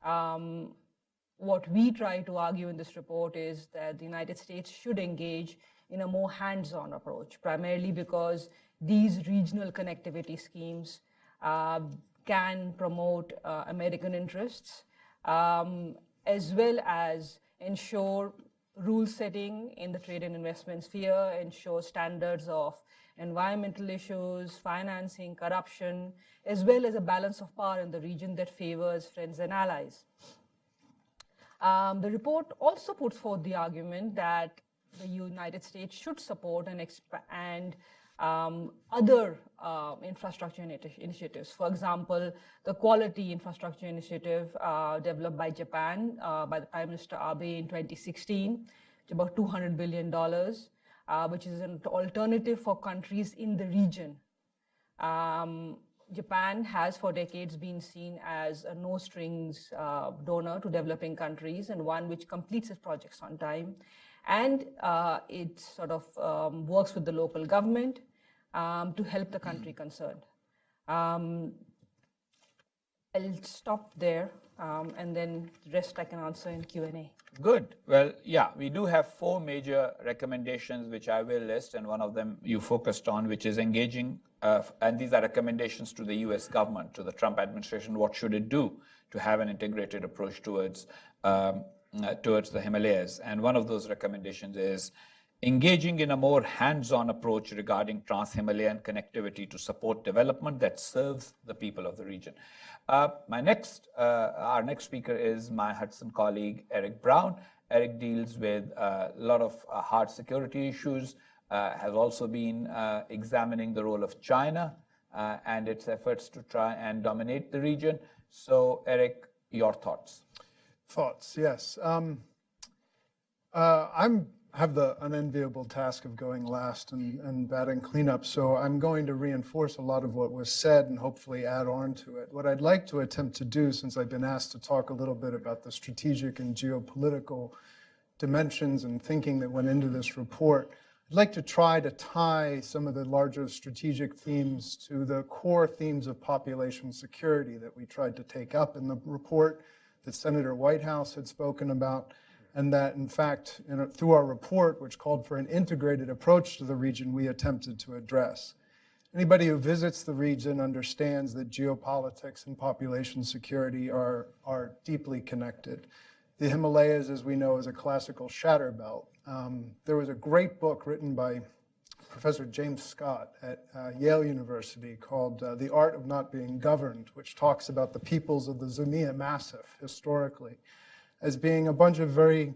What we try to argue in this report is that the United States should engage in a more hands-on approach, primarily because these regional connectivity schemes can promote American interests, as well as ensure rule setting in the trade and investment sphere, ensure standards of environmental issues, financing, corruption, as well as a balance of power in the region that favors friends and allies. The report also puts forth the argument that the United States should support and expand other infrastructure initiatives. For example, the Quality Infrastructure Initiative developed by Japan by the Prime Minister Abe in 2016, it's about $200 billion, which is an alternative for countries in the region. Japan has for decades been seen as a no-strings donor to developing countries and one which completes its projects on time. And it sort of works with the local government to help the country concerned. I'll stop there, and then the rest I can answer in Q&A. Good. Well, yeah, we do have 4 major recommendations, which I will list, and one of them you focused on, which is engaging, and these are recommendations to the US government, to the Trump administration. What should it do to have an integrated approach towards the Himalayas? And one of those recommendations is engaging in a more hands-on approach regarding trans-Himalayan connectivity to support development that serves the people of the region. Our next speaker is my Hudson colleague, Eric Brown. Eric deals with a lot of hard security issues, has also been examining the role of China and its efforts to try and dominate the region. So, Eric, your thoughts. Thoughts, yes. I have the unenviable task of going last and batting cleanup, so I'm going to reinforce a lot of what was said and hopefully add on to it. What I'd like to attempt to do, since I've been asked to talk a little bit about the strategic and geopolitical dimensions and thinking that went into this report, I'd like to try to tie some of the larger strategic themes to the core themes of population security that we tried to take up in the report that Senator Whitehouse had spoken about, and that, in fact, through our report, which called for an integrated approach to the region, we attempted to address. Anybody who visits the region understands that geopolitics and population security are deeply connected. The Himalayas, as we know, is a classical shatter belt. There was a great book written by Professor James Scott at Yale University called The Art of Not Being Governed, which talks about the peoples of the Zuniya Massif historically as being a bunch of very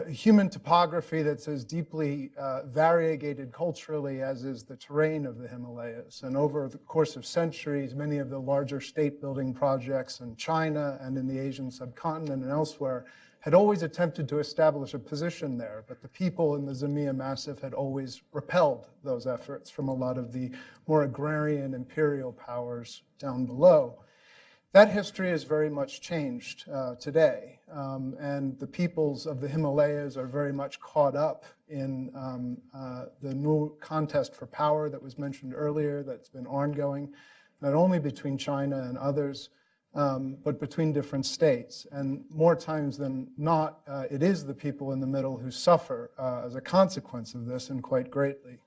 human topography that's as deeply variegated culturally as is the terrain of the Himalayas. And over the course of centuries, many of the larger state-building projects in China and in the Asian subcontinent and elsewhere had always attempted to establish a position there, but the people in the Zamia Massif had always repelled those efforts from a lot of the more agrarian imperial powers down below. That history has very much changed today, and the peoples of the Himalayas are very much caught up in the new contest for power that was mentioned earlier, that's been ongoing, not only between China and others, but between different states. And more times than not, it is the people in the middle who suffer as a consequence of this, and quite greatly.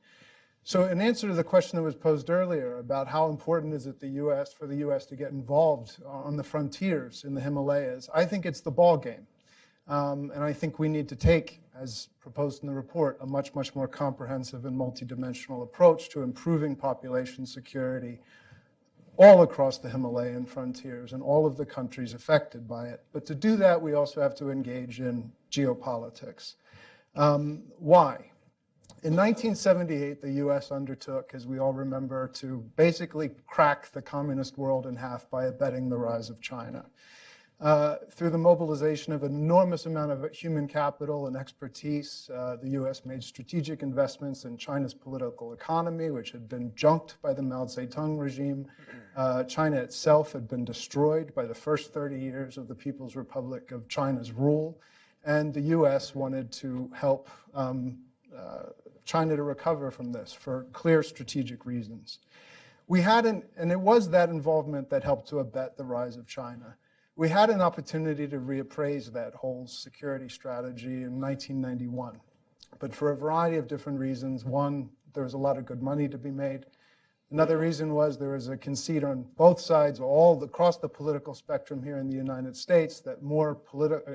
So in answer to the question that was posed earlier about how important is it for the US to get involved on the frontiers in the Himalayas, I think it's the ball game. And I think we need to take, as proposed in the report, a much, much more comprehensive and multidimensional approach to improving population security all across the Himalayan frontiers and all of the countries affected by it. But to do that, we also have to engage in geopolitics. Why? In 1978, the US undertook, as we all remember, to basically crack the communist world in half by abetting the rise of China. Through the mobilization of an enormous amount of human capital and expertise, the US made strategic investments in China's political economy, which had been junked by the Mao Zedong regime. China itself had been destroyed by the first 30 years of the People's Republic of China's rule, and the US wanted to help China to recover from this for clear strategic reasons. And it was that involvement that helped to abet the rise of China. We had an opportunity to reappraise that whole security strategy in 1991. But for a variety of different reasons, one, there was a lot of good money to be made. Another reason was there was a conceit on both sides, across the political spectrum here in the United States, that more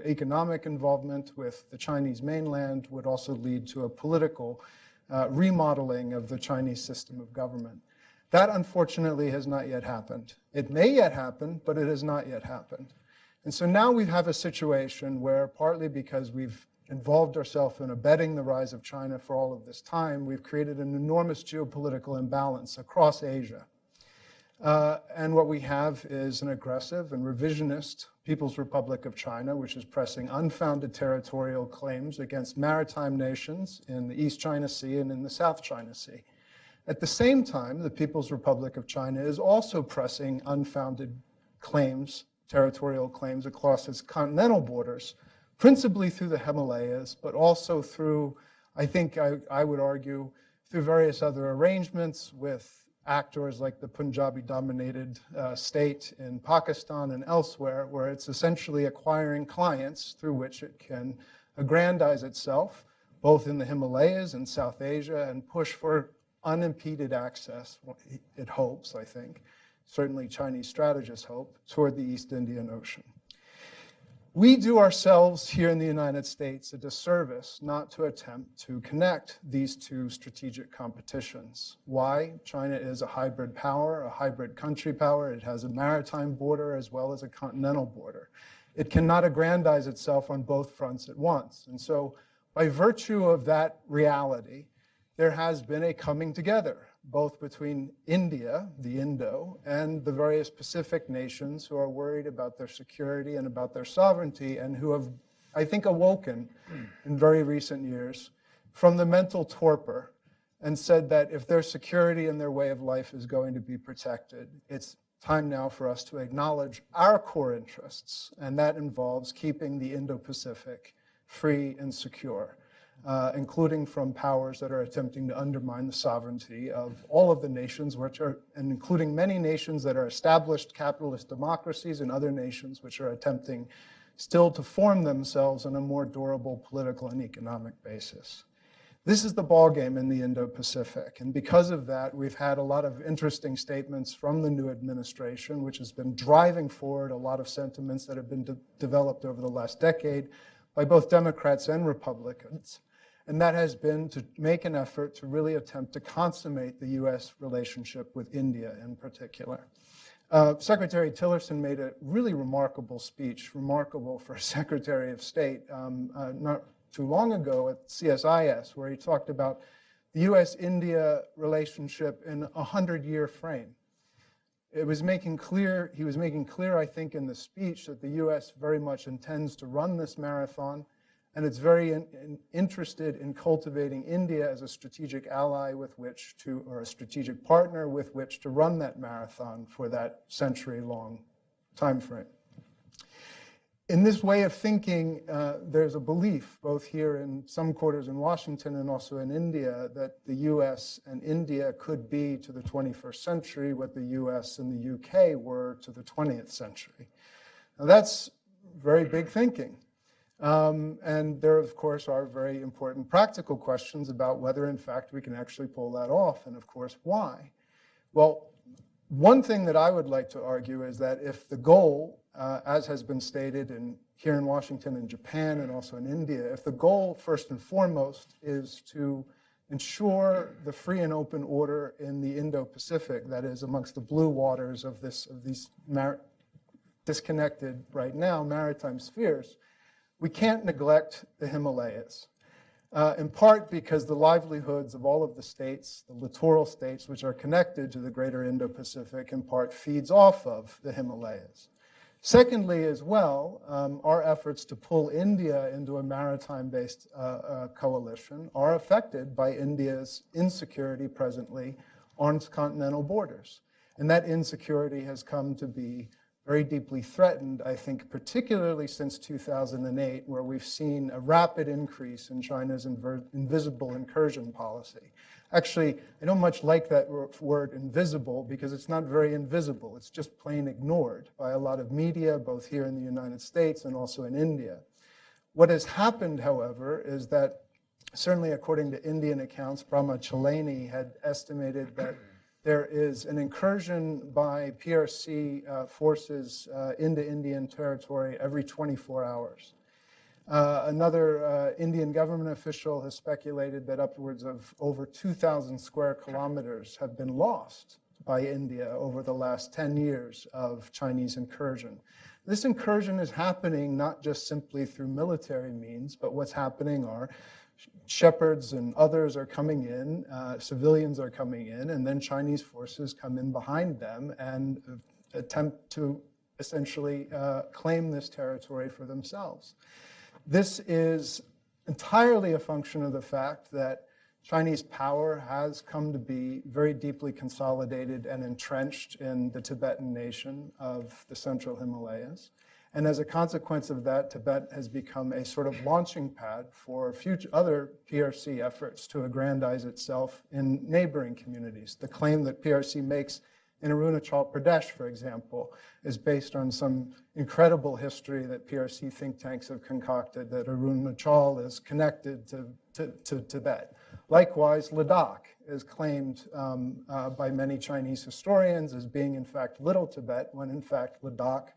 economic involvement with the Chinese mainland would also lead to a political remodeling of the Chinese system of government. That, unfortunately, has not yet happened. It may yet happen, but it has not yet happened. And so now we have a situation where, partly because we've involved ourselves in abetting the rise of China for all of this time, we've created an enormous geopolitical imbalance across Asia. And what we have is an aggressive and revisionist People's Republic of China, which is pressing unfounded territorial claims against maritime nations in the East China Sea and in the South China Sea. At the same time, the People's Republic of China is also pressing unfounded claims, territorial claims across its continental borders, principally through the Himalayas, but also through, I think I would argue, through various other arrangements with actors like the Punjabi-dominated state in Pakistan and elsewhere, where it's essentially acquiring clients through which it can aggrandize itself, both in the Himalayas and South Asia, and push for unimpeded access, it hopes, I think, certainly Chinese strategists hope, toward the East Indian Ocean. We do ourselves here in the United States a disservice not to attempt to connect these two strategic competitions. Why? China is a hybrid power, a hybrid country power. It has a maritime border as well as a continental border. It cannot aggrandize itself on both fronts at once. And so by virtue of that reality, there has been a coming together, both between India, the Indo, and the various Pacific nations who are worried about their security and about their sovereignty, and who have, I think, awoken in very recent years from the mental torpor and said that if their security and their way of life is going to be protected, it's time now for us to acknowledge our core interests, and that involves keeping the Indo-Pacific free and secure. Including from powers that are attempting to undermine the sovereignty of all of the nations, and including many nations that are established capitalist democracies and other nations which are attempting still to form themselves on a more durable political and economic basis. This is the ballgame in the Indo-Pacific, and because of that, we've had a lot of interesting statements from the new administration, which has been driving forward a lot of sentiments that have been developed over the last decade by both Democrats and Republicans. And that has been to make an effort to really attempt to consummate the US relationship with India in particular. Secretary Tillerson made a really remarkable speech, remarkable for a Secretary of State, not too long ago at CSIS, where he talked about the US-India relationship in a 100-year frame. he was making clear, I think, in the speech that the U.S. very much intends to run this marathon, and it's very interested in cultivating India as a strategic ally with which to, or a strategic partner with which to run that marathon for that century-long time frame. In this way of thinking, there's a belief, both here in some quarters in Washington and also in India, that the US and India could be to the 21st century what the US and the UK were to the 20th century. Now that's very big thinking. And there, of course, are very important practical questions about whether, in fact, we can actually pull that off, and of course, why. Well, one thing that I would like to argue is that if the goal, as has been stated here in Washington and Japan and also in India, if the goal first and foremost is to ensure the free and open order in the Indo-Pacific, that is amongst the blue waters of these disconnected right now maritime spheres, we can't neglect the Himalayas. In part because the livelihoods of all of the states, the littoral states, which are connected to the greater Indo-Pacific, in part feeds off of the Himalayas. Secondly, as well, our efforts to pull India into a maritime-based coalition are affected by India's insecurity presently on its continental borders. And that insecurity has come to be very deeply threatened, I think, particularly since 2008, where we've seen a rapid increase in China's invisible incursion policy. Actually, I don't much like that word invisible because it's not very invisible. It's just plain ignored by a lot of media, both here in the United States and also in India. What has happened, however, is that certainly according to Indian accounts, Brahma Chalani had estimated that there is an incursion by PRC forces into Indian territory every 24 hours. Another Indian government official has speculated that upwards of over 2,000 square kilometers have been lost by India over the last 10 years of Chinese incursion. This incursion is happening not just simply through military means, but what's happening are shepherds and others are coming in, civilians are coming in, and then Chinese forces come in behind them and attempt to essentially claim this territory for themselves. This is entirely a function of the fact that Chinese power has come to be very deeply consolidated and entrenched in the Tibetan nation of the central Himalayas. And as a consequence of that, Tibet has become a sort of launching pad for future other PRC efforts to aggrandize itself in neighboring communities. The claim that PRC makes in Arunachal Pradesh, for example, is based on some incredible history that PRC think tanks have concocted that Arunachal is connected to Tibet. Likewise, Ladakh is claimed by many Chinese historians as being, in fact, Little Tibet, when in fact Ladakh,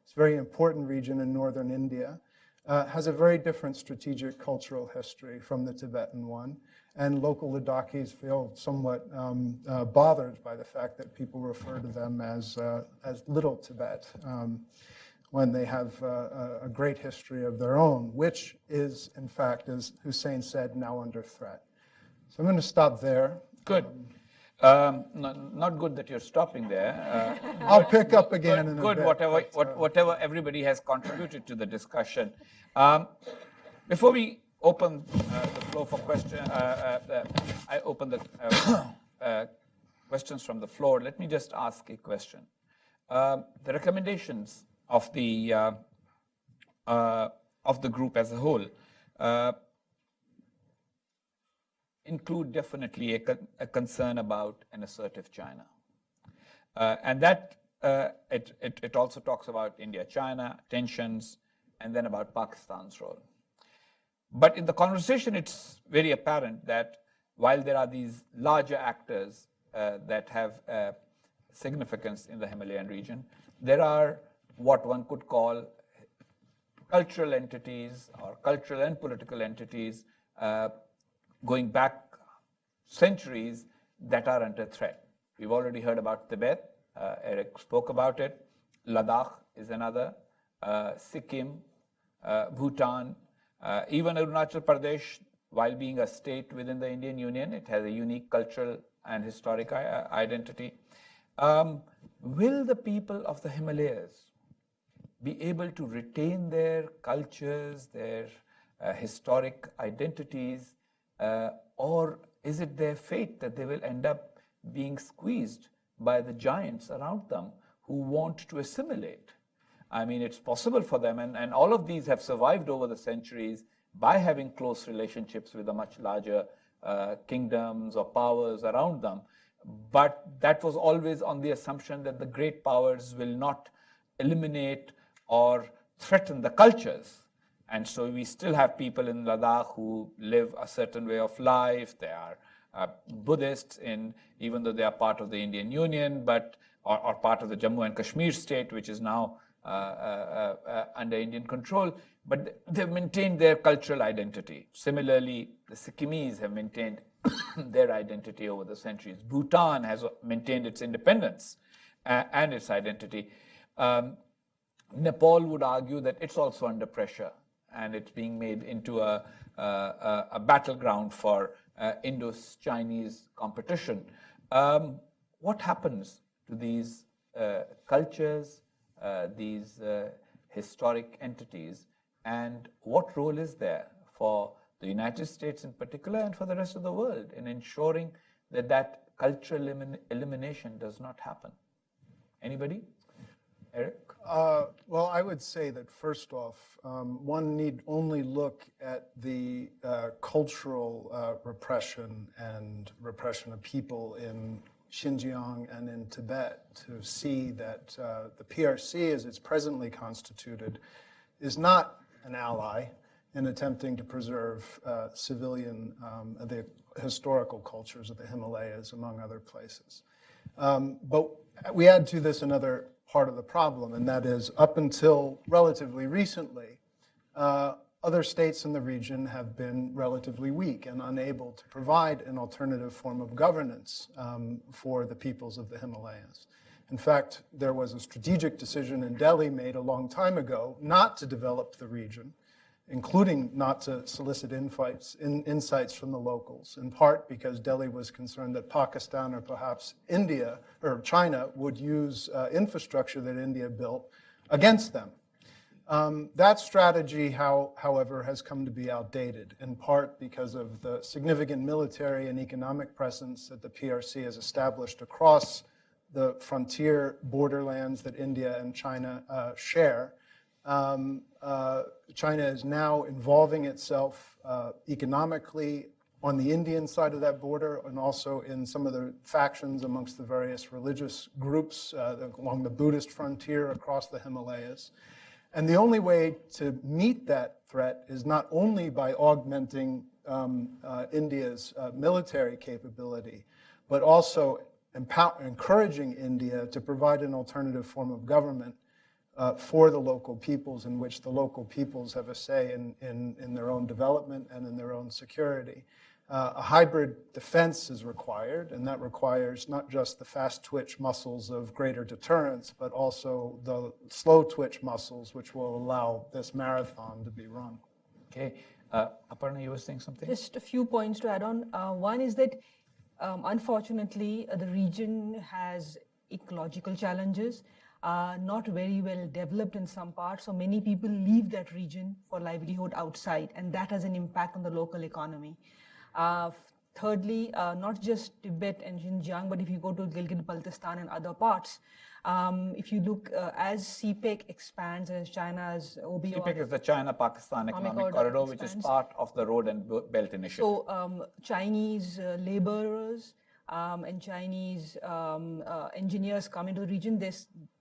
it's a very important region in northern India, has a very different strategic cultural history from the Tibetan one. And local Ladakhis feel somewhat bothered by the fact that people refer to them as Little Tibet, when they have a great history of their own, which is, in fact, as Hussein said, now under threat. So I'm going to stop there. Good. Not good that you're stopping there. I'll pick up again in a good, bit. whatever everybody has contributed to the discussion. Before we open the floor for questions, I open the questions from the floor. Let me just ask a question. The recommendations of the group as a whole include definitely a concern about an assertive China. And that it also talks about India-China tensions and then about Pakistan's role. But in the conversation, it's very apparent that while there are these larger actors that have significance in the Himalayan region, there are what one could call cultural entities or cultural and political entities going back centuries that are under threat. We've already heard about Tibet. Eric spoke about it. Ladakh is another. Sikkim, Bhutan, even Arunachal Pradesh, while being a state within the Indian Union, it has a unique cultural and historic identity. will the people of the Himalayas be able to retain their cultures, their historic identities, or is it their fate that they will end up being squeezed by the giants around them who want to assimilate? I mean, it's possible for them, and all of these have survived over the centuries by having close relationships with the much larger kingdoms or powers around them. But that was always on the assumption that the great powers will not eliminate or threaten the cultures. And so we still have people in Ladakh who live a certain way of life. They are Buddhists, even though they are part of the Indian Union, but or part of the Jammu and Kashmir state, which is now under Indian control, but they've maintained their cultural identity. Similarly, the Sikkimese have maintained their identity over the centuries. Bhutan has maintained its independence and its identity. Nepal would argue that it's also under pressure, and it's being made into a battleground for Indo-Chinese competition. What happens to these cultures, these historic entities, and what role is there for the United States in particular and for the rest of the world in ensuring that that cultural elimination does not happen? Anybody? Eric? Well, I would say that first off, one need only look at the cultural repression and repression of people in Xinjiang and in Tibet to see that the PRC, as it's presently constituted, is not an ally in attempting to preserve the historical cultures of the Himalayas, among other places. But we add to this another part of the problem, and that is up until relatively recently, other states in the region have been relatively weak and unable to provide an alternative form of governance for the peoples of the Himalayas. In fact, there was a strategic decision in Delhi made a long time ago not to develop the region, including not to solicit insights from the locals, in part because Delhi was concerned that Pakistan or perhaps India or China would use infrastructure that India built against them. That strategy, however, has come to be outdated, in part because of the significant military and economic presence that the PRC has established across the frontier borderlands that India and China share. China is now involving itself economically on the Indian side of that border and also in some of the factions amongst the various religious groups along the Buddhist frontier across the Himalayas. And the only way to meet that threat is not only by augmenting India's military capability, but also encouraging India to provide an alternative form of government for the local peoples, in which the local peoples have a say in their own development and in their own security. A hybrid defense is required, and that requires not just the fast twitch muscles of greater deterrence, but also the slow twitch muscles, which will allow this marathon to be run. Okay. Aparna, you were saying something? Just a few points to add on. One is that, unfortunately, the region has ecological challenges, not very well developed in some parts, so many people leave that region for livelihood outside, and that has an impact on the local economy. Thirdly, not just Tibet and Xinjiang, but if you go to Gilgit-Baltistan and other parts, if you look as CPEC expands, as China's OBO. CPEC is the China-Pakistan Economic Corridor, which is part of the Road and Belt Initiative. So Chinese laborers and Chinese engineers come into the region.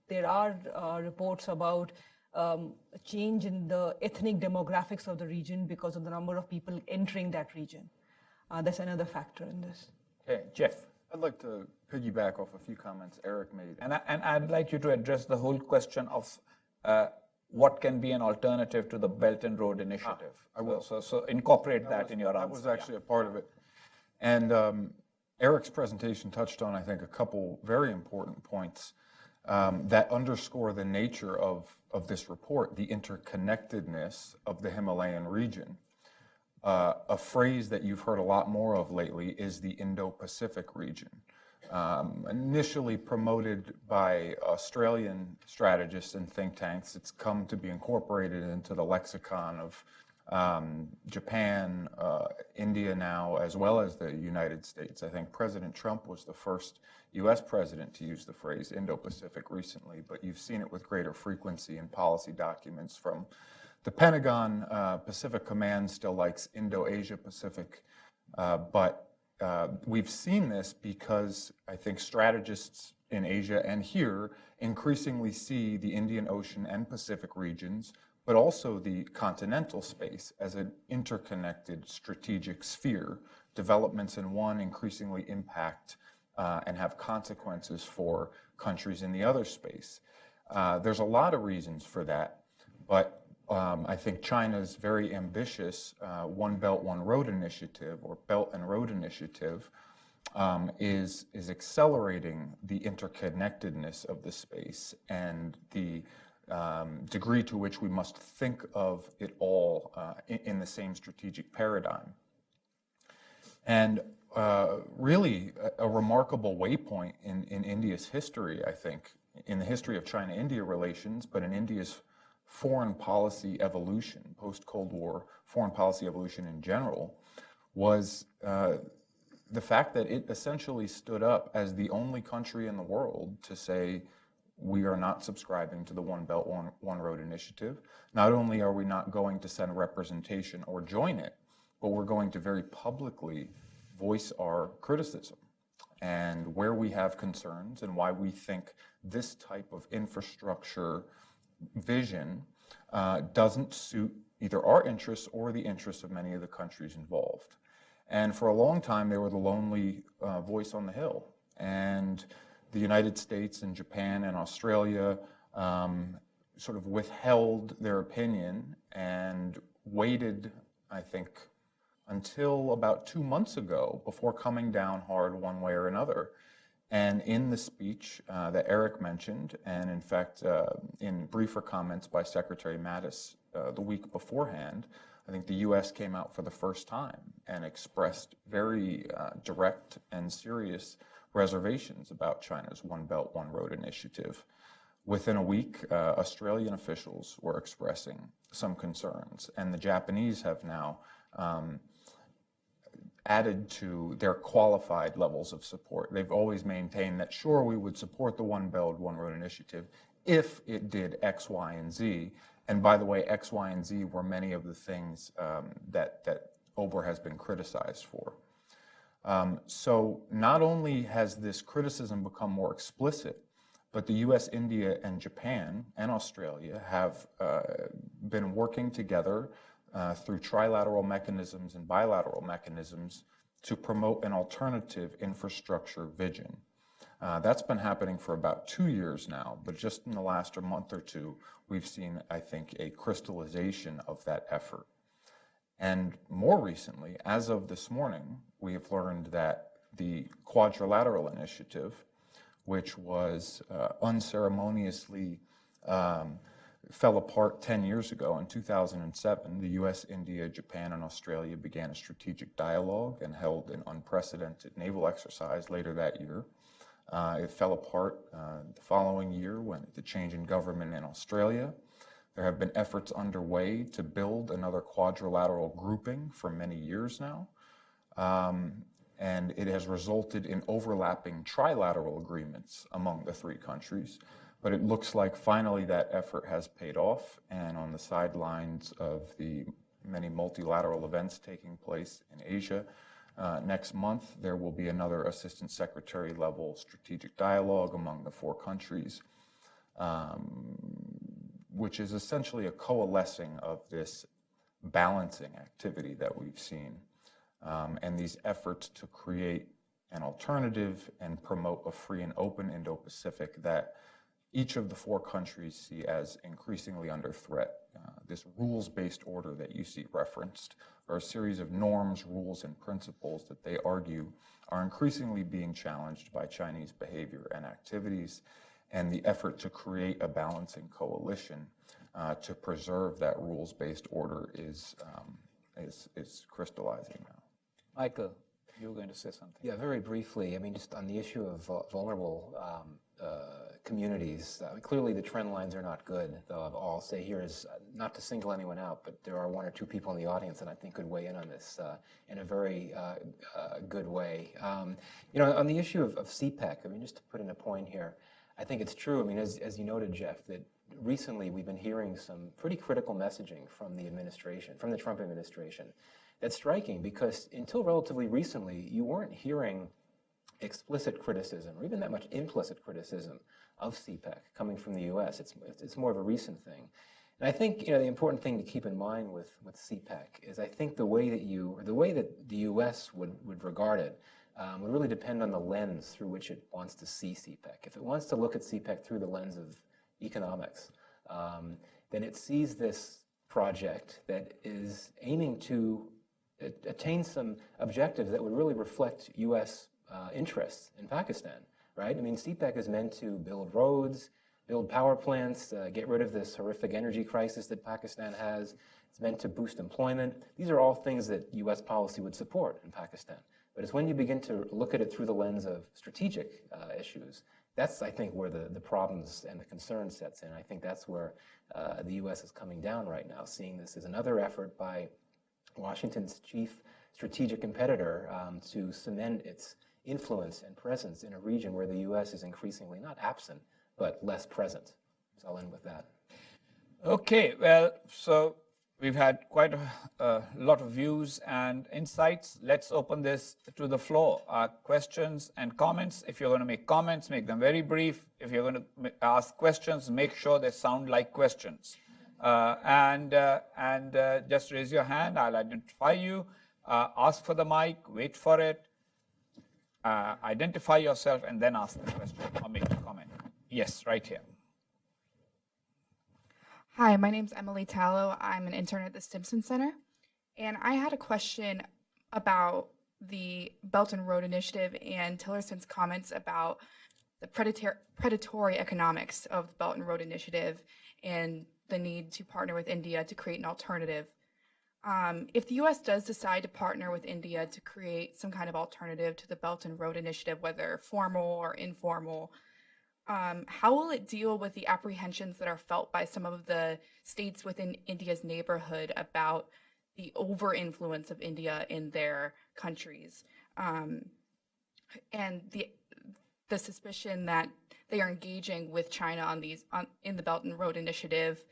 There are reports about a change in the ethnic demographics of the region because of the number of people entering that region. That's another factor in this. Okay, Jeff. I'd like to piggyback off a few comments Eric made. And I'd like you to address the whole question of what can be an alternative to the Belt and Road Initiative. I will. So incorporate that in your answer. That was actually a part of it. And Eric's presentation touched on, I think, a couple very important points that underscore the nature of this report, the interconnectedness of the Himalayan region. A phrase that you've heard a lot more of lately is the Indo-Pacific region. initially promoted by Australian strategists and think tanks. It's come to be incorporated into the lexicon of Japan, India now, as well as the United States. I think President Trump was the first US president to use the phrase Indo-Pacific recently, but you've seen it with greater frequency in policy documents from the Pentagon. Pacific Command still likes Indo-Asia Pacific, but we've seen this because I think strategists in Asia and here increasingly see the Indian Ocean and Pacific regions, but also the continental space, as an interconnected strategic sphere. Developments in one increasingly impact and have consequences for countries in the other space. There's a lot of reasons for that, but I think China's very ambitious One Belt, One Road initiative, or Belt and Road initiative, is accelerating the interconnectedness of the space and the degree to which we must think of it all in the same strategic paradigm. And really a remarkable waypoint in India's history, I think, in the history of China-India relations, but in India's foreign policy evolution, post-Cold War foreign policy evolution in general, was the fact that it essentially stood up as the only country in the world to say, we are not subscribing to the One Belt, One Road initiative. Not only are we not going to send representation or join it, but we're going to very publicly voice our criticism and where we have concerns and why we think this type of infrastructure vision doesn't suit either our interests or the interests of many of the countries involved. And for a long time, they were the lonely voice on the Hill. And the United States and Japan and Australia sort of withheld their opinion and waited, I think, until about 2 months ago before coming down hard one way or another. And in the speech that Eric mentioned, and in fact, in briefer comments by Secretary Mattis the week beforehand, I think the U.S. came out for the first time and expressed very direct and serious reservations about China's One Belt, One Road initiative. Within a week, Australian officials were expressing some concerns, and the Japanese have now added to their qualified levels of support. They've always maintained that, sure, we would support the One Belt, One Road initiative if it did X, Y, and Z. And by the way, X, Y, and Z were many of the things that Ober has been criticized for. So not only has this criticism become more explicit, but the US, India, and Japan and Australia have been working together through trilateral mechanisms and bilateral mechanisms to promote an alternative infrastructure vision. That's been happening for about 2 years now, but just in the last month or two, we've seen, I think, a crystallization of that effort. And more recently, as of this morning, we have learned that the Quadrilateral Initiative, which was unceremoniously fell apart 10 years ago in 2007, the US, India, Japan, and Australia began a strategic dialogue and held an unprecedented naval exercise later that year. It fell apart the following year when the change in government in Australia. There have been efforts underway to build another quadrilateral grouping for many years now. And it has resulted in overlapping trilateral agreements among the three countries. But it looks like finally that effort has paid off, and on the sidelines of the many multilateral events taking place in Asia, next month there will be another Assistant Secretary level strategic dialogue among the four countries, which is essentially a coalescing of this balancing activity that we've seen, and these efforts to create an alternative and promote a free and open Indo-Pacific that each of the four countries see as increasingly under threat. This rules-based order that you see referenced are a series of norms, rules, and principles that they argue are increasingly being challenged by Chinese behavior and activities, and the effort to create a balancing coalition to preserve that rules-based order is crystallizing now. Michael, you were going to say something. Yeah, very briefly. I mean, just on the issue of vulnerable communities, clearly the trend lines are not good, though I'll say here is not to single anyone out, but there are one or two people in the audience that I think could weigh in on this in a very good way. You know, on the issue of CPEC, I mean, just to put in a point here, I think it's true, I mean, as you noted, Jeff, that recently we've been hearing some pretty critical messaging from the administration, from the Trump administration. That's striking because until relatively recently, you weren't hearing explicit criticism or even that much implicit criticism of CPEC coming from the U.S. It's more of a recent thing. And I think, you know, the important thing to keep in mind with CPEC is I think the way that the U.S. would regard it would really depend on the lens through which it wants to see CPEC. If it wants to look at CPEC through the lens of economics, then it sees this project that is aiming to attain some objectives that would really reflect U.S. Interests in Pakistan, right? I mean, CPEC is meant to build roads, build power plants, get rid of this horrific energy crisis that Pakistan has. It's meant to boost employment. These are all things that U.S. policy would support in Pakistan. But it's when you begin to look at it through the lens of strategic issues, that's, I think, where the problems and the concern sets in. I think that's where the U.S. is coming down right now, seeing this as another effort by Washington's chief strategic competitor to cement its influence and presence in a region where the U.S. is increasingly not absent, but less present. So I'll end with that. Okay, well, so we've had quite a lot of views and insights. Let's open this to the floor. Questions and comments. If you're going to make comments, make them very brief. If you're going to ask questions, make sure they sound like questions. And just raise your hand. I'll identify you. Ask for the mic. Wait for it. Identify yourself and then ask the question or make a comment. Yes, right here. Hi, my name's Emily Tallow. I'm an intern at the Stimson Center. And I had a question about the Belt and Road Initiative and Tillerson's comments about the predatory economics of the Belt and Road Initiative and the need to partner with India to create an alternative. If the U.S. does decide to partner with India to create some kind of alternative to the Belt and Road Initiative, whether formal or informal, how will it deal with the apprehensions that are felt by some of the states within India's neighborhood about the over-influence of India in their countries, and the suspicion that they are engaging with China in the Belt and Road Initiative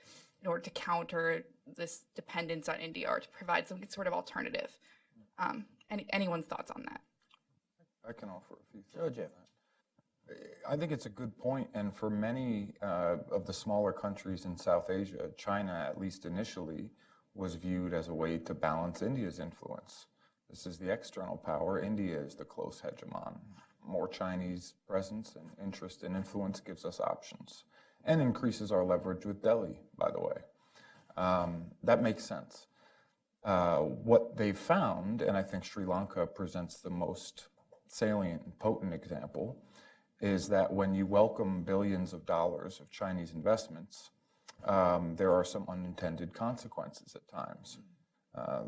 in order to counter this dependence on India or to provide some sort of alternative? Anyone's thoughts on that? I can offer a few thoughts. Sure, Jeff. I think it's a good point, and for many of the smaller countries in South Asia, China, at least initially, was viewed as a way to balance India's influence. This is the external power. India is the close hegemon. More Chinese presence and interest and influence gives us options and increases our leverage with Delhi, by the way. That makes sense. What they've found, and I think Sri Lanka presents the most salient and potent example, is that when you welcome billions of dollars of Chinese investments, there are some unintended consequences at times.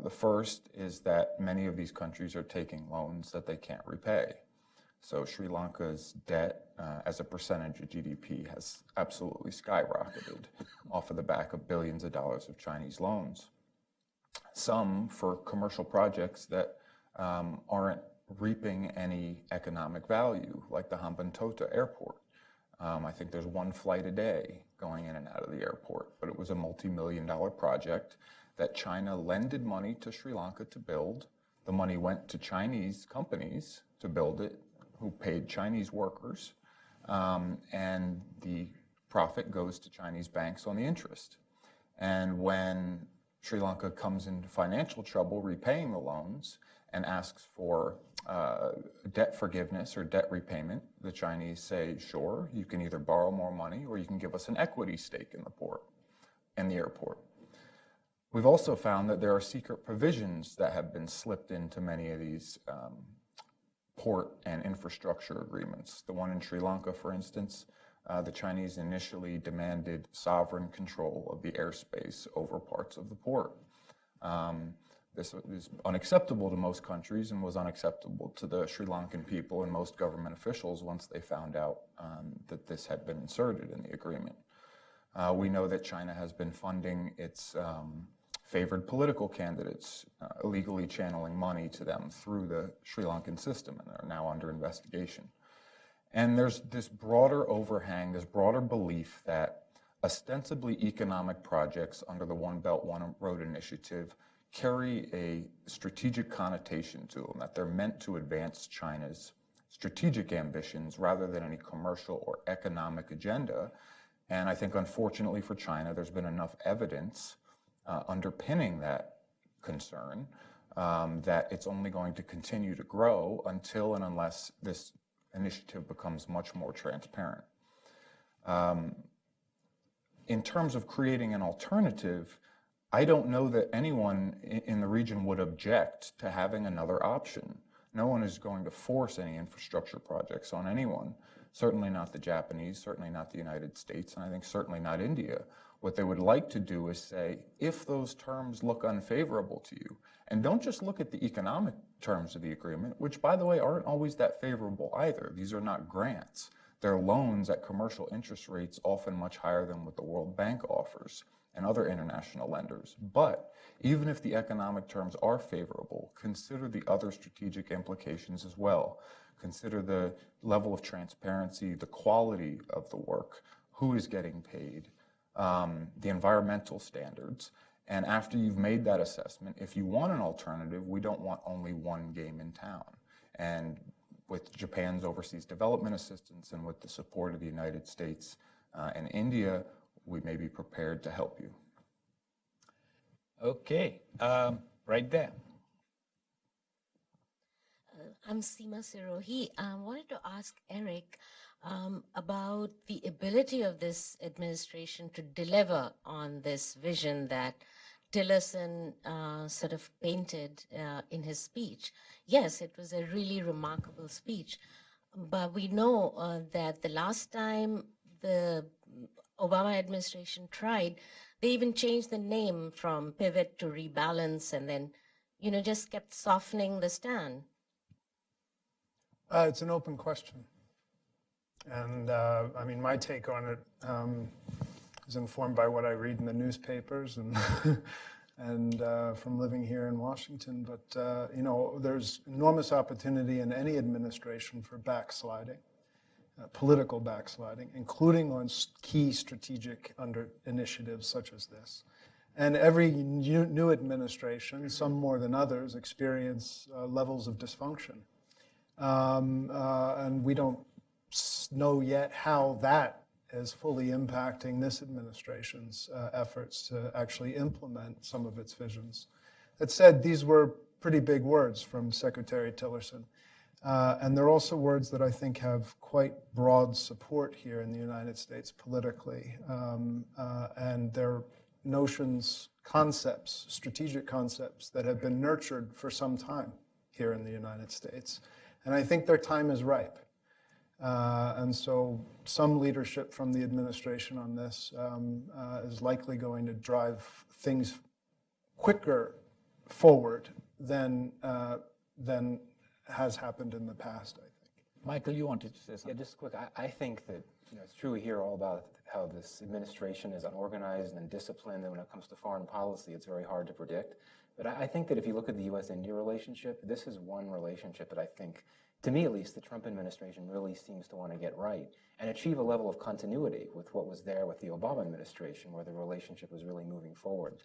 The first is that many of these countries are taking loans that they can't repay. So Sri Lanka's debt as a percentage of GDP has absolutely skyrocketed off of the back of billions of dollars of Chinese loans. Some for commercial projects that aren't reaping any economic value, like the Hambantota airport. I think there's one flight a day going in and out of the airport, but it was a multi-million-dollar project that China lended money to Sri Lanka to build. The money went to Chinese companies to build it, who paid Chinese workers, and the profit goes to Chinese banks on the interest. And when Sri Lanka comes into financial trouble repaying the loans and asks for debt forgiveness or debt repayment, the Chinese say, sure, you can either borrow more money or you can give us an equity stake in the port and the airport. We've also found that there are secret provisions that have been slipped into many of these port and infrastructure agreements. The one in Sri Lanka, for instance, the Chinese initially demanded sovereign control of the airspace over parts of the port. This is unacceptable to most countries and was unacceptable to the Sri Lankan people and most government officials once they found out that this had been inserted in the agreement. We know that China has been funding its favored political candidates, illegally channeling money to them through the Sri Lankan system, and they're now under investigation. And there's this broader overhang, this broader belief that ostensibly economic projects under the One Belt, One Road initiative carry a strategic connotation to them, that they're meant to advance China's strategic ambitions rather than any commercial or economic agenda. And I think, unfortunately for China, there's been enough evidence underpinning that concern that it's only going to continue to grow until and unless this initiative becomes much more transparent. In terms of creating an alternative, I don't know that anyone in the region would object to having another option. No one is going to force any infrastructure projects on anyone, certainly not the Japanese, certainly not the United States, and I think certainly not India. What they would like to do is say, if those terms look unfavorable to you, and don't just look at the economic terms of the agreement, which, by the way, aren't always that favorable either. These are not grants. They're loans at commercial interest rates, often much higher than what the World Bank offers and other international lenders. But even if the economic terms are favorable, consider the other strategic implications as well. Consider the level of transparency, the quality of the work, who is getting paid, the environmental standards. And after you've made that assessment, if you want an alternative, we don't want only one game in town. And with Japan's overseas development assistance and with the support of the United States and India, we may be prepared to help you. Okay, right there. I'm Seema Sirohi. I wanted to ask Eric about the ability of this administration to deliver on this vision that Tillerson sort of painted in his speech. Yes, it was a really remarkable speech, but we know that the last time the Obama administration tried, they even changed the name from pivot to rebalance and then, just kept softening the stand. It's an open question. And I mean, my take on it is informed by what I read in the newspapers and, and from living here in Washington. But, there's enormous opportunity in any administration for backsliding. Political backsliding, including on key strategic initiatives such as this. And every new administration, some more than others, experience levels of dysfunction. And we don't know yet how that is fully impacting this administration's efforts to actually implement some of its visions. That said, these were pretty big words from Secretary Tillerson. And they're also words that I think have quite broad support here in the United States politically. And they're notions, concepts, strategic concepts that have been nurtured for some time here in the United States. And I think their time is ripe. And so some leadership from the administration on this is likely going to drive things quicker forward than has happened in the past, I think. Michael, you wanted to say something? Yeah, just quick. I think that it's true we hear all about how this administration is unorganized and undisciplined, and when it comes to foreign policy, it's very hard to predict. But I think that if you look at the U.S.-India relationship, this is one relationship that I think, to me at least, the Trump administration really seems to want to get right and achieve a level of continuity with what was there with the Obama administration, where the relationship was really moving forward.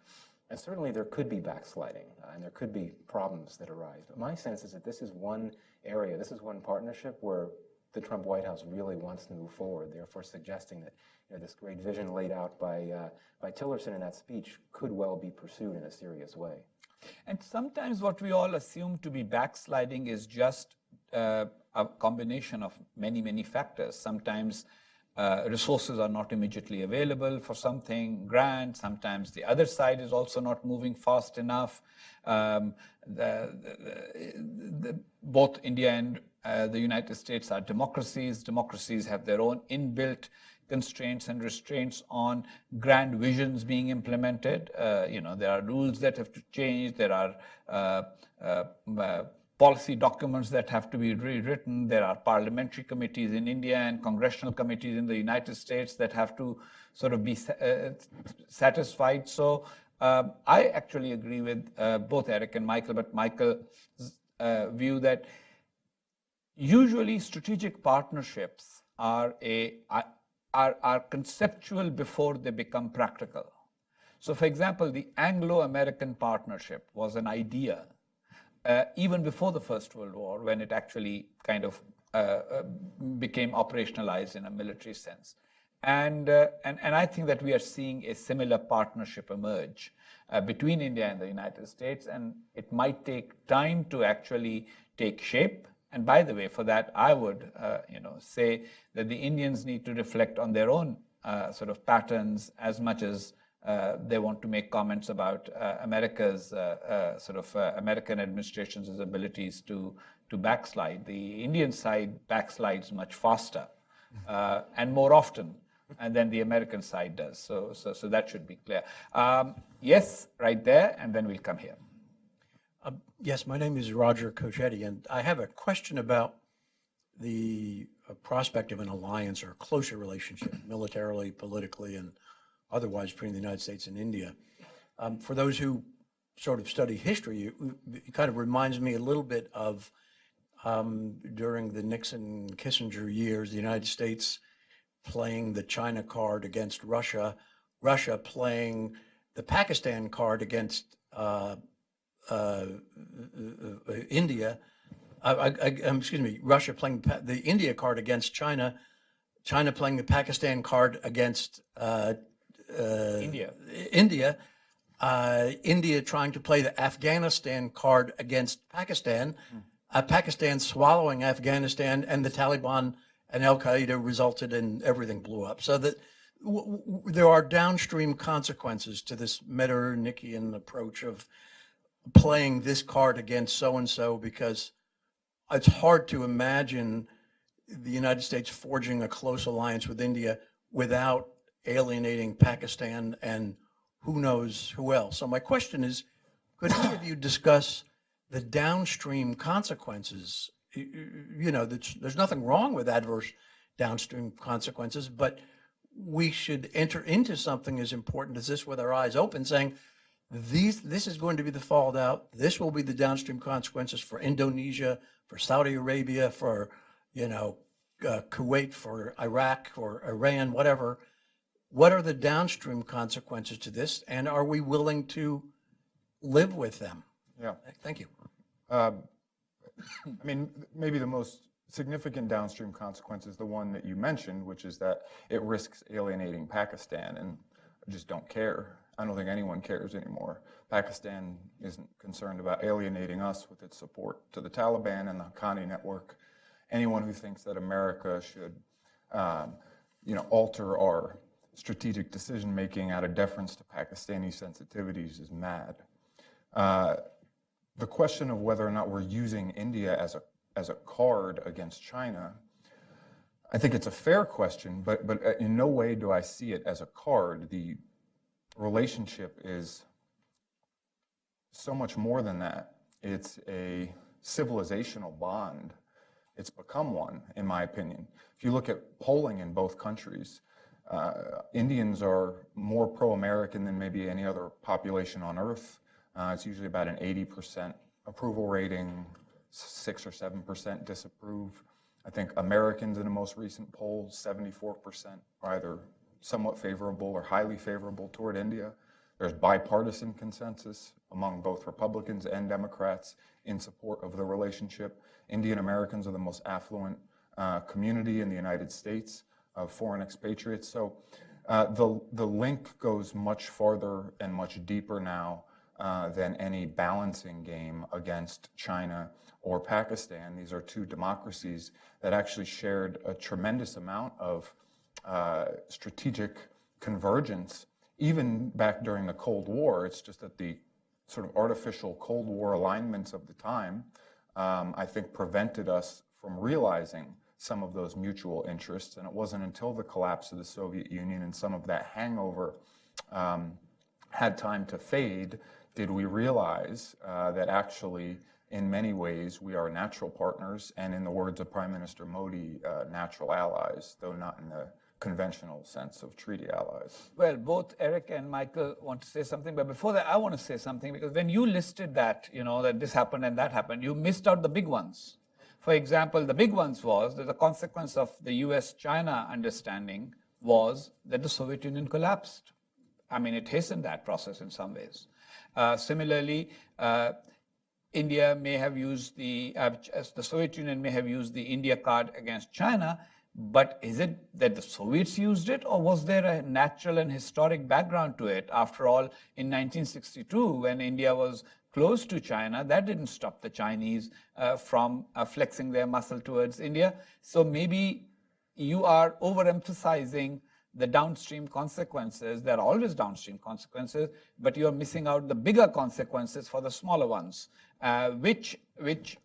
And certainly there could be backsliding and there could be problems that arise. But my sense is that this is one area, this is one partnership where the Trump White House really wants to move forward, therefore suggesting that this great vision laid out by Tillerson in that speech could well be pursued in a serious way. And sometimes what we all assume to be backsliding is just a combination of many, many factors. Sometimes resources are not immediately available for something, grant. Sometimes the other side is also not moving fast enough. Both India and the United States are democracies. Democracies have their own inbuilt constraints and restraints on grand visions being implemented. There are rules that have to change. There are policy documents that have to be rewritten. There are parliamentary committees in India and congressional committees in the United States that have to sort of be satisfied. So I actually agree with both Eric and Michael, but Michael's view that usually strategic partnerships are conceptual before they become practical. So for example, the Anglo-American partnership was an idea even before the First World War, when it actually kind of became operationalized in a military sense. And I think that we are seeing a similar partnership emerge between India and the United States, and it might take time to actually take shape. And by the way, for that, I would say that the Indians need to reflect on their own sort of patterns as much as they want to make comments about America's American administration's abilities to backslide. The Indian side backslides much faster and more often, and then the American side does. So that should be clear. Yes, right there, and then we'll come here. Yes, my name is Roger Cochetti, and I have a question about the prospect of an alliance or a closer relationship, militarily, politically, and otherwise, between the United States and India. For those who sort of study history, it kind of reminds me a little bit of during the Nixon-Kissinger years, the United States playing the China card against Russia, Russia playing the Pakistan card against India, Russia playing the India card against China, China playing the Pakistan card against India, India trying to play the Afghanistan card against Pakistan, Pakistan swallowing Afghanistan, and the Taliban and Al-Qaeda resulted in everything blew up. So that there are downstream consequences to this Metternichian approach of playing this card against so-and-so, because it's hard to imagine the United States forging a close alliance with India without alienating Pakistan and who knows who else. So my question is, could any of you discuss the downstream consequences? There's nothing wrong with adverse downstream consequences, but we should enter into something as important as this with our eyes open, saying, this is going to be the fallout. This will be the downstream consequences for Indonesia, for Saudi Arabia, for Kuwait, for Iraq, for Iran, whatever. What are the downstream consequences to this, and are we willing to live with them? Yeah. Thank you. Maybe the most significant downstream consequence is the one that you mentioned, which is that it risks alienating Pakistan, and I just don't care. I don't think anyone cares anymore. Pakistan isn't concerned about alienating us with its support to the Taliban and the Haqqani network. Anyone who thinks that America should, alter our strategic decision-making out of deference to Pakistani sensitivities is mad. The question of whether or not we're using India as a card against China, I think it's a fair question, but in no way do I see it as a card. The relationship is so much more than that. It's a civilizational bond. It's become one, in my opinion. If you look at polling in both countries, Indians are more pro-American than maybe any other population on Earth. It's usually about an 80% approval rating, 6 or 7% disapprove. I think Americans in the most recent poll, 74% are either somewhat favorable or highly favorable toward India. There's bipartisan consensus among both Republicans and Democrats in support of the relationship. Indian Americans are the most affluent community in the United States of foreign expatriates. So the link goes much farther and much deeper now than any balancing game against China or Pakistan. These are two democracies that actually shared a tremendous amount of strategic convergence, even back during the Cold War. It's just that the sort of artificial Cold War alignments of the time, I think, prevented us from realizing some of those mutual interests. And it wasn't until the collapse of the Soviet Union and some of that hangover had time to fade did we realize that actually, in many ways, we are natural partners, and in the words of Prime Minister Modi, natural allies, though not in the conventional sense of treaty allies. Well, both Eric and Michael want to say something, but before that, I want to say something, because when you listed that, that this happened and that happened, you missed out the big ones. For example, the big ones was that the consequence of the US-China understanding was that the Soviet Union collapsed. I mean, it hastened that process in some ways. Similarly, India may have used the Soviet Union may have used the India card against China, but is it that the Soviets used it, or was there a natural and historic background to it? After all, in 1962, when India was close to China, that didn't stop the Chinese from flexing their muscle towards India. So maybe you are overemphasizing the downstream consequences. There are always downstream consequences, but you are missing out the bigger consequences for the smaller ones, which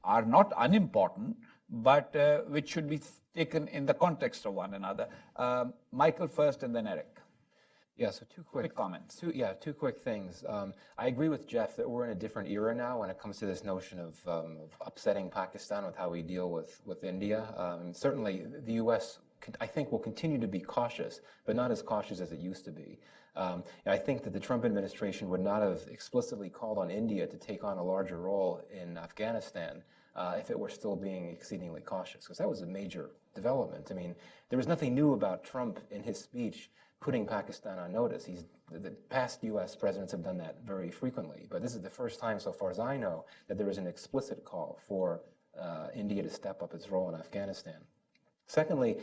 are not unimportant, but which should be taken in the context of one another. Michael first, and then Eric. Yeah, so two quick comments. Two quick things. I agree with Jeff that we're in a different era now when it comes to this notion of upsetting Pakistan with how we deal with India. Certainly, the U.S., I think, will continue to be cautious, but not as cautious as it used to be. I think that the Trump administration would not have explicitly called on India to take on a larger role in Afghanistan if it were still being exceedingly cautious, because that was a major development. I mean, there was nothing new about Trump in his speech putting Pakistan on notice. The past U.S. presidents have done that very frequently, but this is the first time, so far as I know, that there was an explicit call for India to step up its role in Afghanistan. Secondly,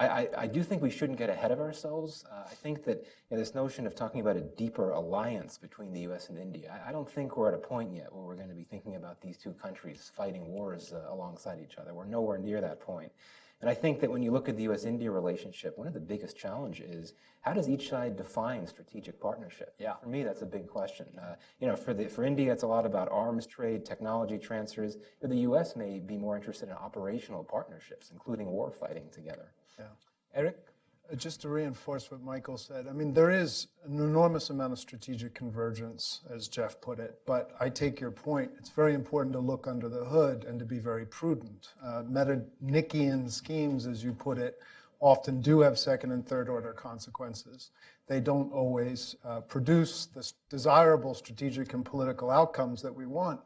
I do think we shouldn't get ahead of ourselves. I think that this notion of talking about a deeper alliance between the U.S. and India, I don't think we're at a point yet where we're going to be thinking about these two countries fighting wars alongside each other. We're nowhere near that point. And I think that when you look at the U.S.-India relationship, one of the biggest challenges is how does each side define strategic partnership? Yeah. For me, that's a big question. For India, it's a lot about arms trade, technology transfers. The U.S. may be more interested in operational partnerships, including war fighting together. Yeah. Eric? Just to reinforce what Michael said, I mean, there is an enormous amount of strategic convergence, as Jeff put it, but I take your point. It's very important to look under the hood and to be very prudent. Meta-Nickian schemes, as you put it, often do have second and third order consequences. They don't always produce the desirable strategic and political outcomes that we want.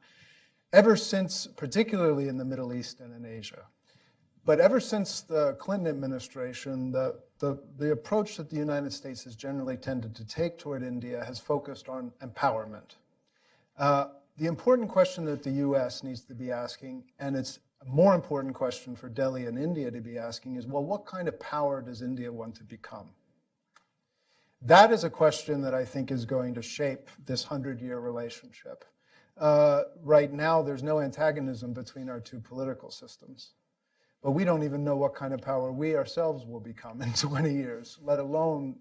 Ever since, particularly in the Middle East and in Asia, but ever since the Clinton administration, the approach that the United States has generally tended to take toward India has focused on empowerment. The important question that the US needs to be asking, and it's a more important question for Delhi and India to be asking, is, well, what kind of power does India want to become? That is a question that I think is going to shape this 100-year relationship. Right now, there's no antagonism between our two political systems. But we don't even know what kind of power we ourselves will become in 20 years, let alone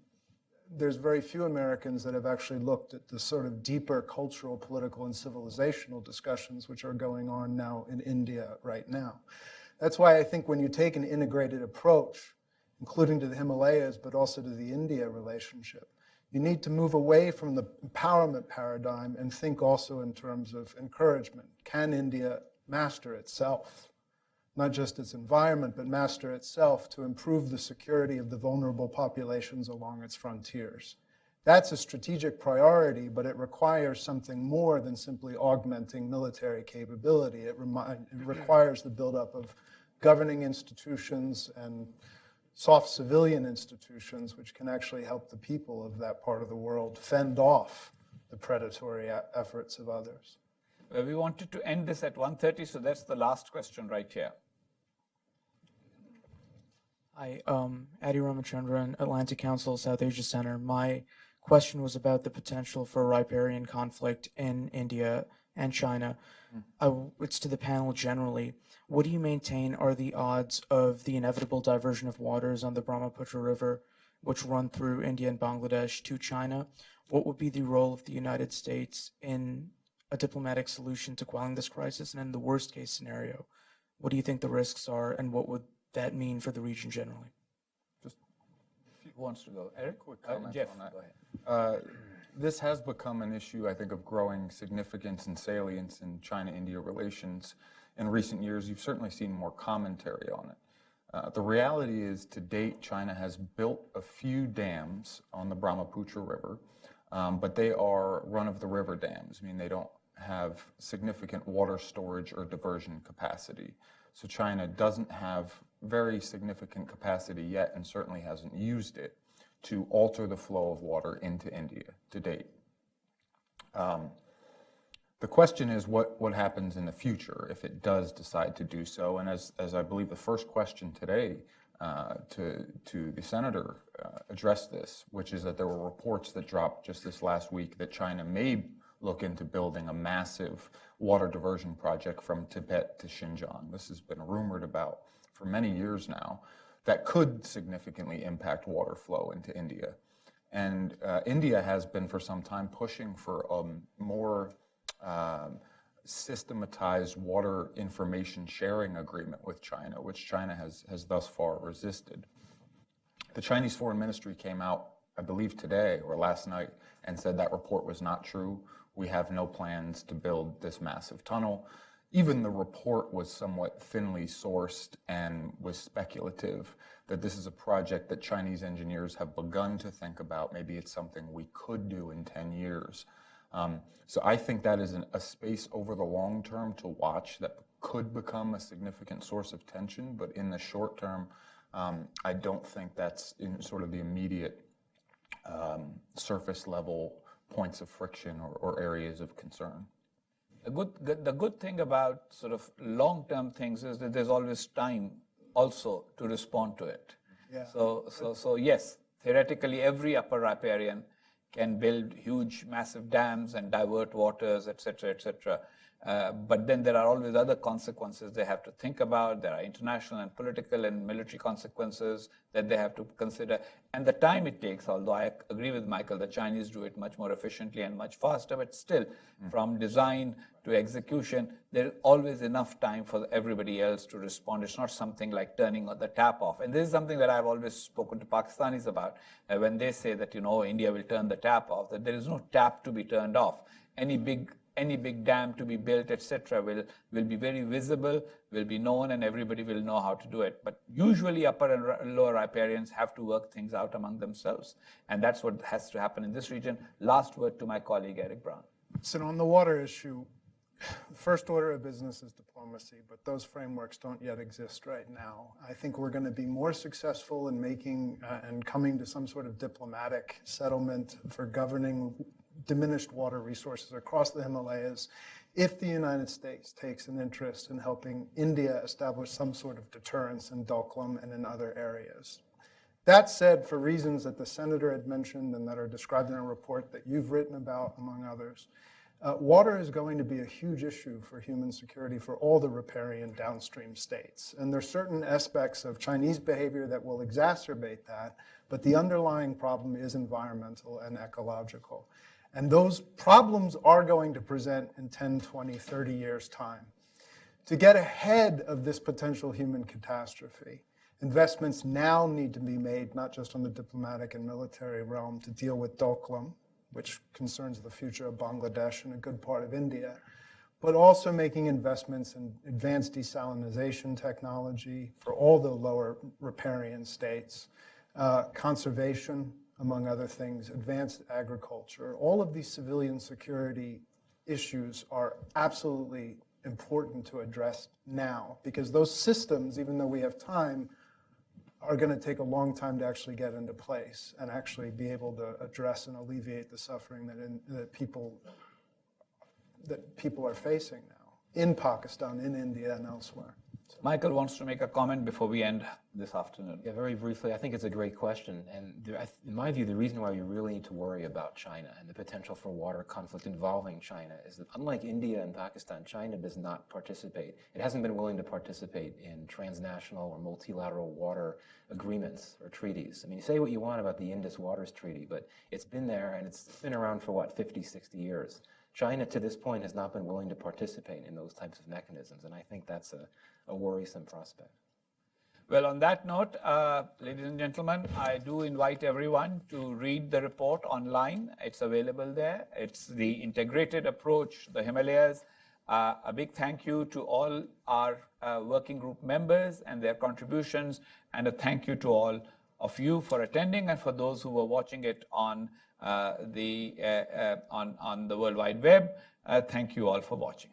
there's very few Americans that have actually looked at the sort of deeper cultural, political, and civilizational discussions which are going on now in India right now. That's why I think when you take an integrated approach, including to the Himalayas, but also to the India relationship, you need to move away from the empowerment paradigm and think also in terms of encouragement. Can India master itself? Not just its environment, but master itself to improve the security of the vulnerable populations along its frontiers. That's a strategic priority, but it requires something more than simply augmenting military capability. It requires the buildup of governing institutions and soft civilian institutions which can actually help the people of that part of the world fend off the predatory efforts of others. We wanted to end this at 1:30, so that's the last question right here. Hi, Adi Ramachandran, Atlantic Council, South Asia Center. My question was about the potential for a riparian conflict in India and China. It's to the panel generally. What do you maintain are the odds of the inevitable diversion of waters on the Brahmaputra River, which run through India and Bangladesh, to China? What would be the role of the United States in a diplomatic solution to quelling this crisis? And in the worst case scenario, what do you think the risks are, and what would that mean for the region generally? Who wants to go? Eric? Quick comment Jeff, on that. go ahead. This has become an issue, I think, of growing significance and salience in China-India relations. In recent years, you've certainly seen more commentary on it. The reality is, to date, China has built a few dams on the Brahmaputra River, but they are run-of-the-river dams. I mean, they don't have significant water storage or diversion capacity. So China doesn't have very significant capacity yet, and certainly hasn't used it to alter the flow of water into India to date. The question is what happens in the future if it does decide to do so. And as I believe the first question today to the senator addressed this, which is that there were reports that dropped just this last week that China may look into building a massive water diversion project from Tibet to Xinjiang. This has been rumored about for many years now, that could significantly impact water flow into India. And India has been for some time pushing for a more systematized water information sharing agreement with China, which China has thus far resisted. The Chinese Foreign Ministry came out, I believe today or last night, and said that report was not true. We have no plans to build this massive tunnel. Even the report was somewhat thinly sourced and was speculative, that this is a project that Chinese engineers have begun to think about. Maybe it's something we could do in 10 years. So I think that is a space over the long term to watch that could become a significant source of tension, but in the short term, I don't think that's in sort of the immediate surface level points of friction or areas of concern. The good thing about sort of long-term things is that there's always time also to respond to it. Yeah. So yes, theoretically every upper riparian can build huge, massive dams and divert waters, et cetera, but then there are always other consequences they have to think about. There are international and political and military consequences that they have to consider. And the time it takes, although I agree with Michael, the Chinese do it much more efficiently and much faster, but still, from design to execution, there's always enough time for everybody else to respond. It's not something like turning the tap off. And this is something that I've always spoken to Pakistanis about. When they say that, India will turn the tap off, that there is no tap to be turned off. Any big dam to be built, etc., will be very visible, will be known, and everybody will know how to do it. But usually upper and lower riparians have to work things out among themselves. And that's what has to happen in this region. Last word to my colleague, Eric Brown. So on the water issue, the first order of business is diplomacy, but those frameworks don't yet exist right now. I think we're going to be more successful in making and coming to some sort of diplomatic settlement for governing diminished water resources across the Himalayas if the United States takes an interest in helping India establish some sort of deterrence in Doklam and in other areas. That said, for reasons that the senator had mentioned and that are described in a report that you've written about, among others, water is going to be a huge issue for human security for all the riparian downstream states. And there are certain aspects of Chinese behavior that will exacerbate that, but the underlying problem is environmental and ecological. And those problems are going to present in 10, 20, 30 years' time. To get ahead of this potential human catastrophe, investments now need to be made, not just on the diplomatic and military realm, to deal with Doklam, which concerns the future of Bangladesh and a good part of India, but also making investments in advanced desalination technology for all the lower riparian states, conservation, among other things, advanced agriculture. All of these civilian security issues are absolutely important to address now, because those systems, even though we have time, are going to take a long time to actually get into place and actually be able to address and alleviate the suffering that people are facing now in Pakistan, in India, and elsewhere. Michael wants to make a comment before we end this afternoon. Yeah, very briefly, I think it's a great question. And in my view, the reason why we really need to worry about China and the potential for water conflict involving China is that unlike India and Pakistan, China does not participate. It hasn't been willing to participate in transnational or multilateral water agreements or treaties. I mean, you say what you want about the Indus Waters Treaty, but it's been there and it's been around for, 50, 60 years. China, to this point, has not been willing to participate in those types of mechanisms, and I think that's a worrisome prospect. Well, on that note, ladies and gentlemen, I do invite everyone to read the report online. It's available there. It's the integrated approach, the Himalayas. A big thank you to all our working group members and their contributions, and a thank you to all of you for attending, and for those who were watching it on the World Wide Web. Thank you all for watching.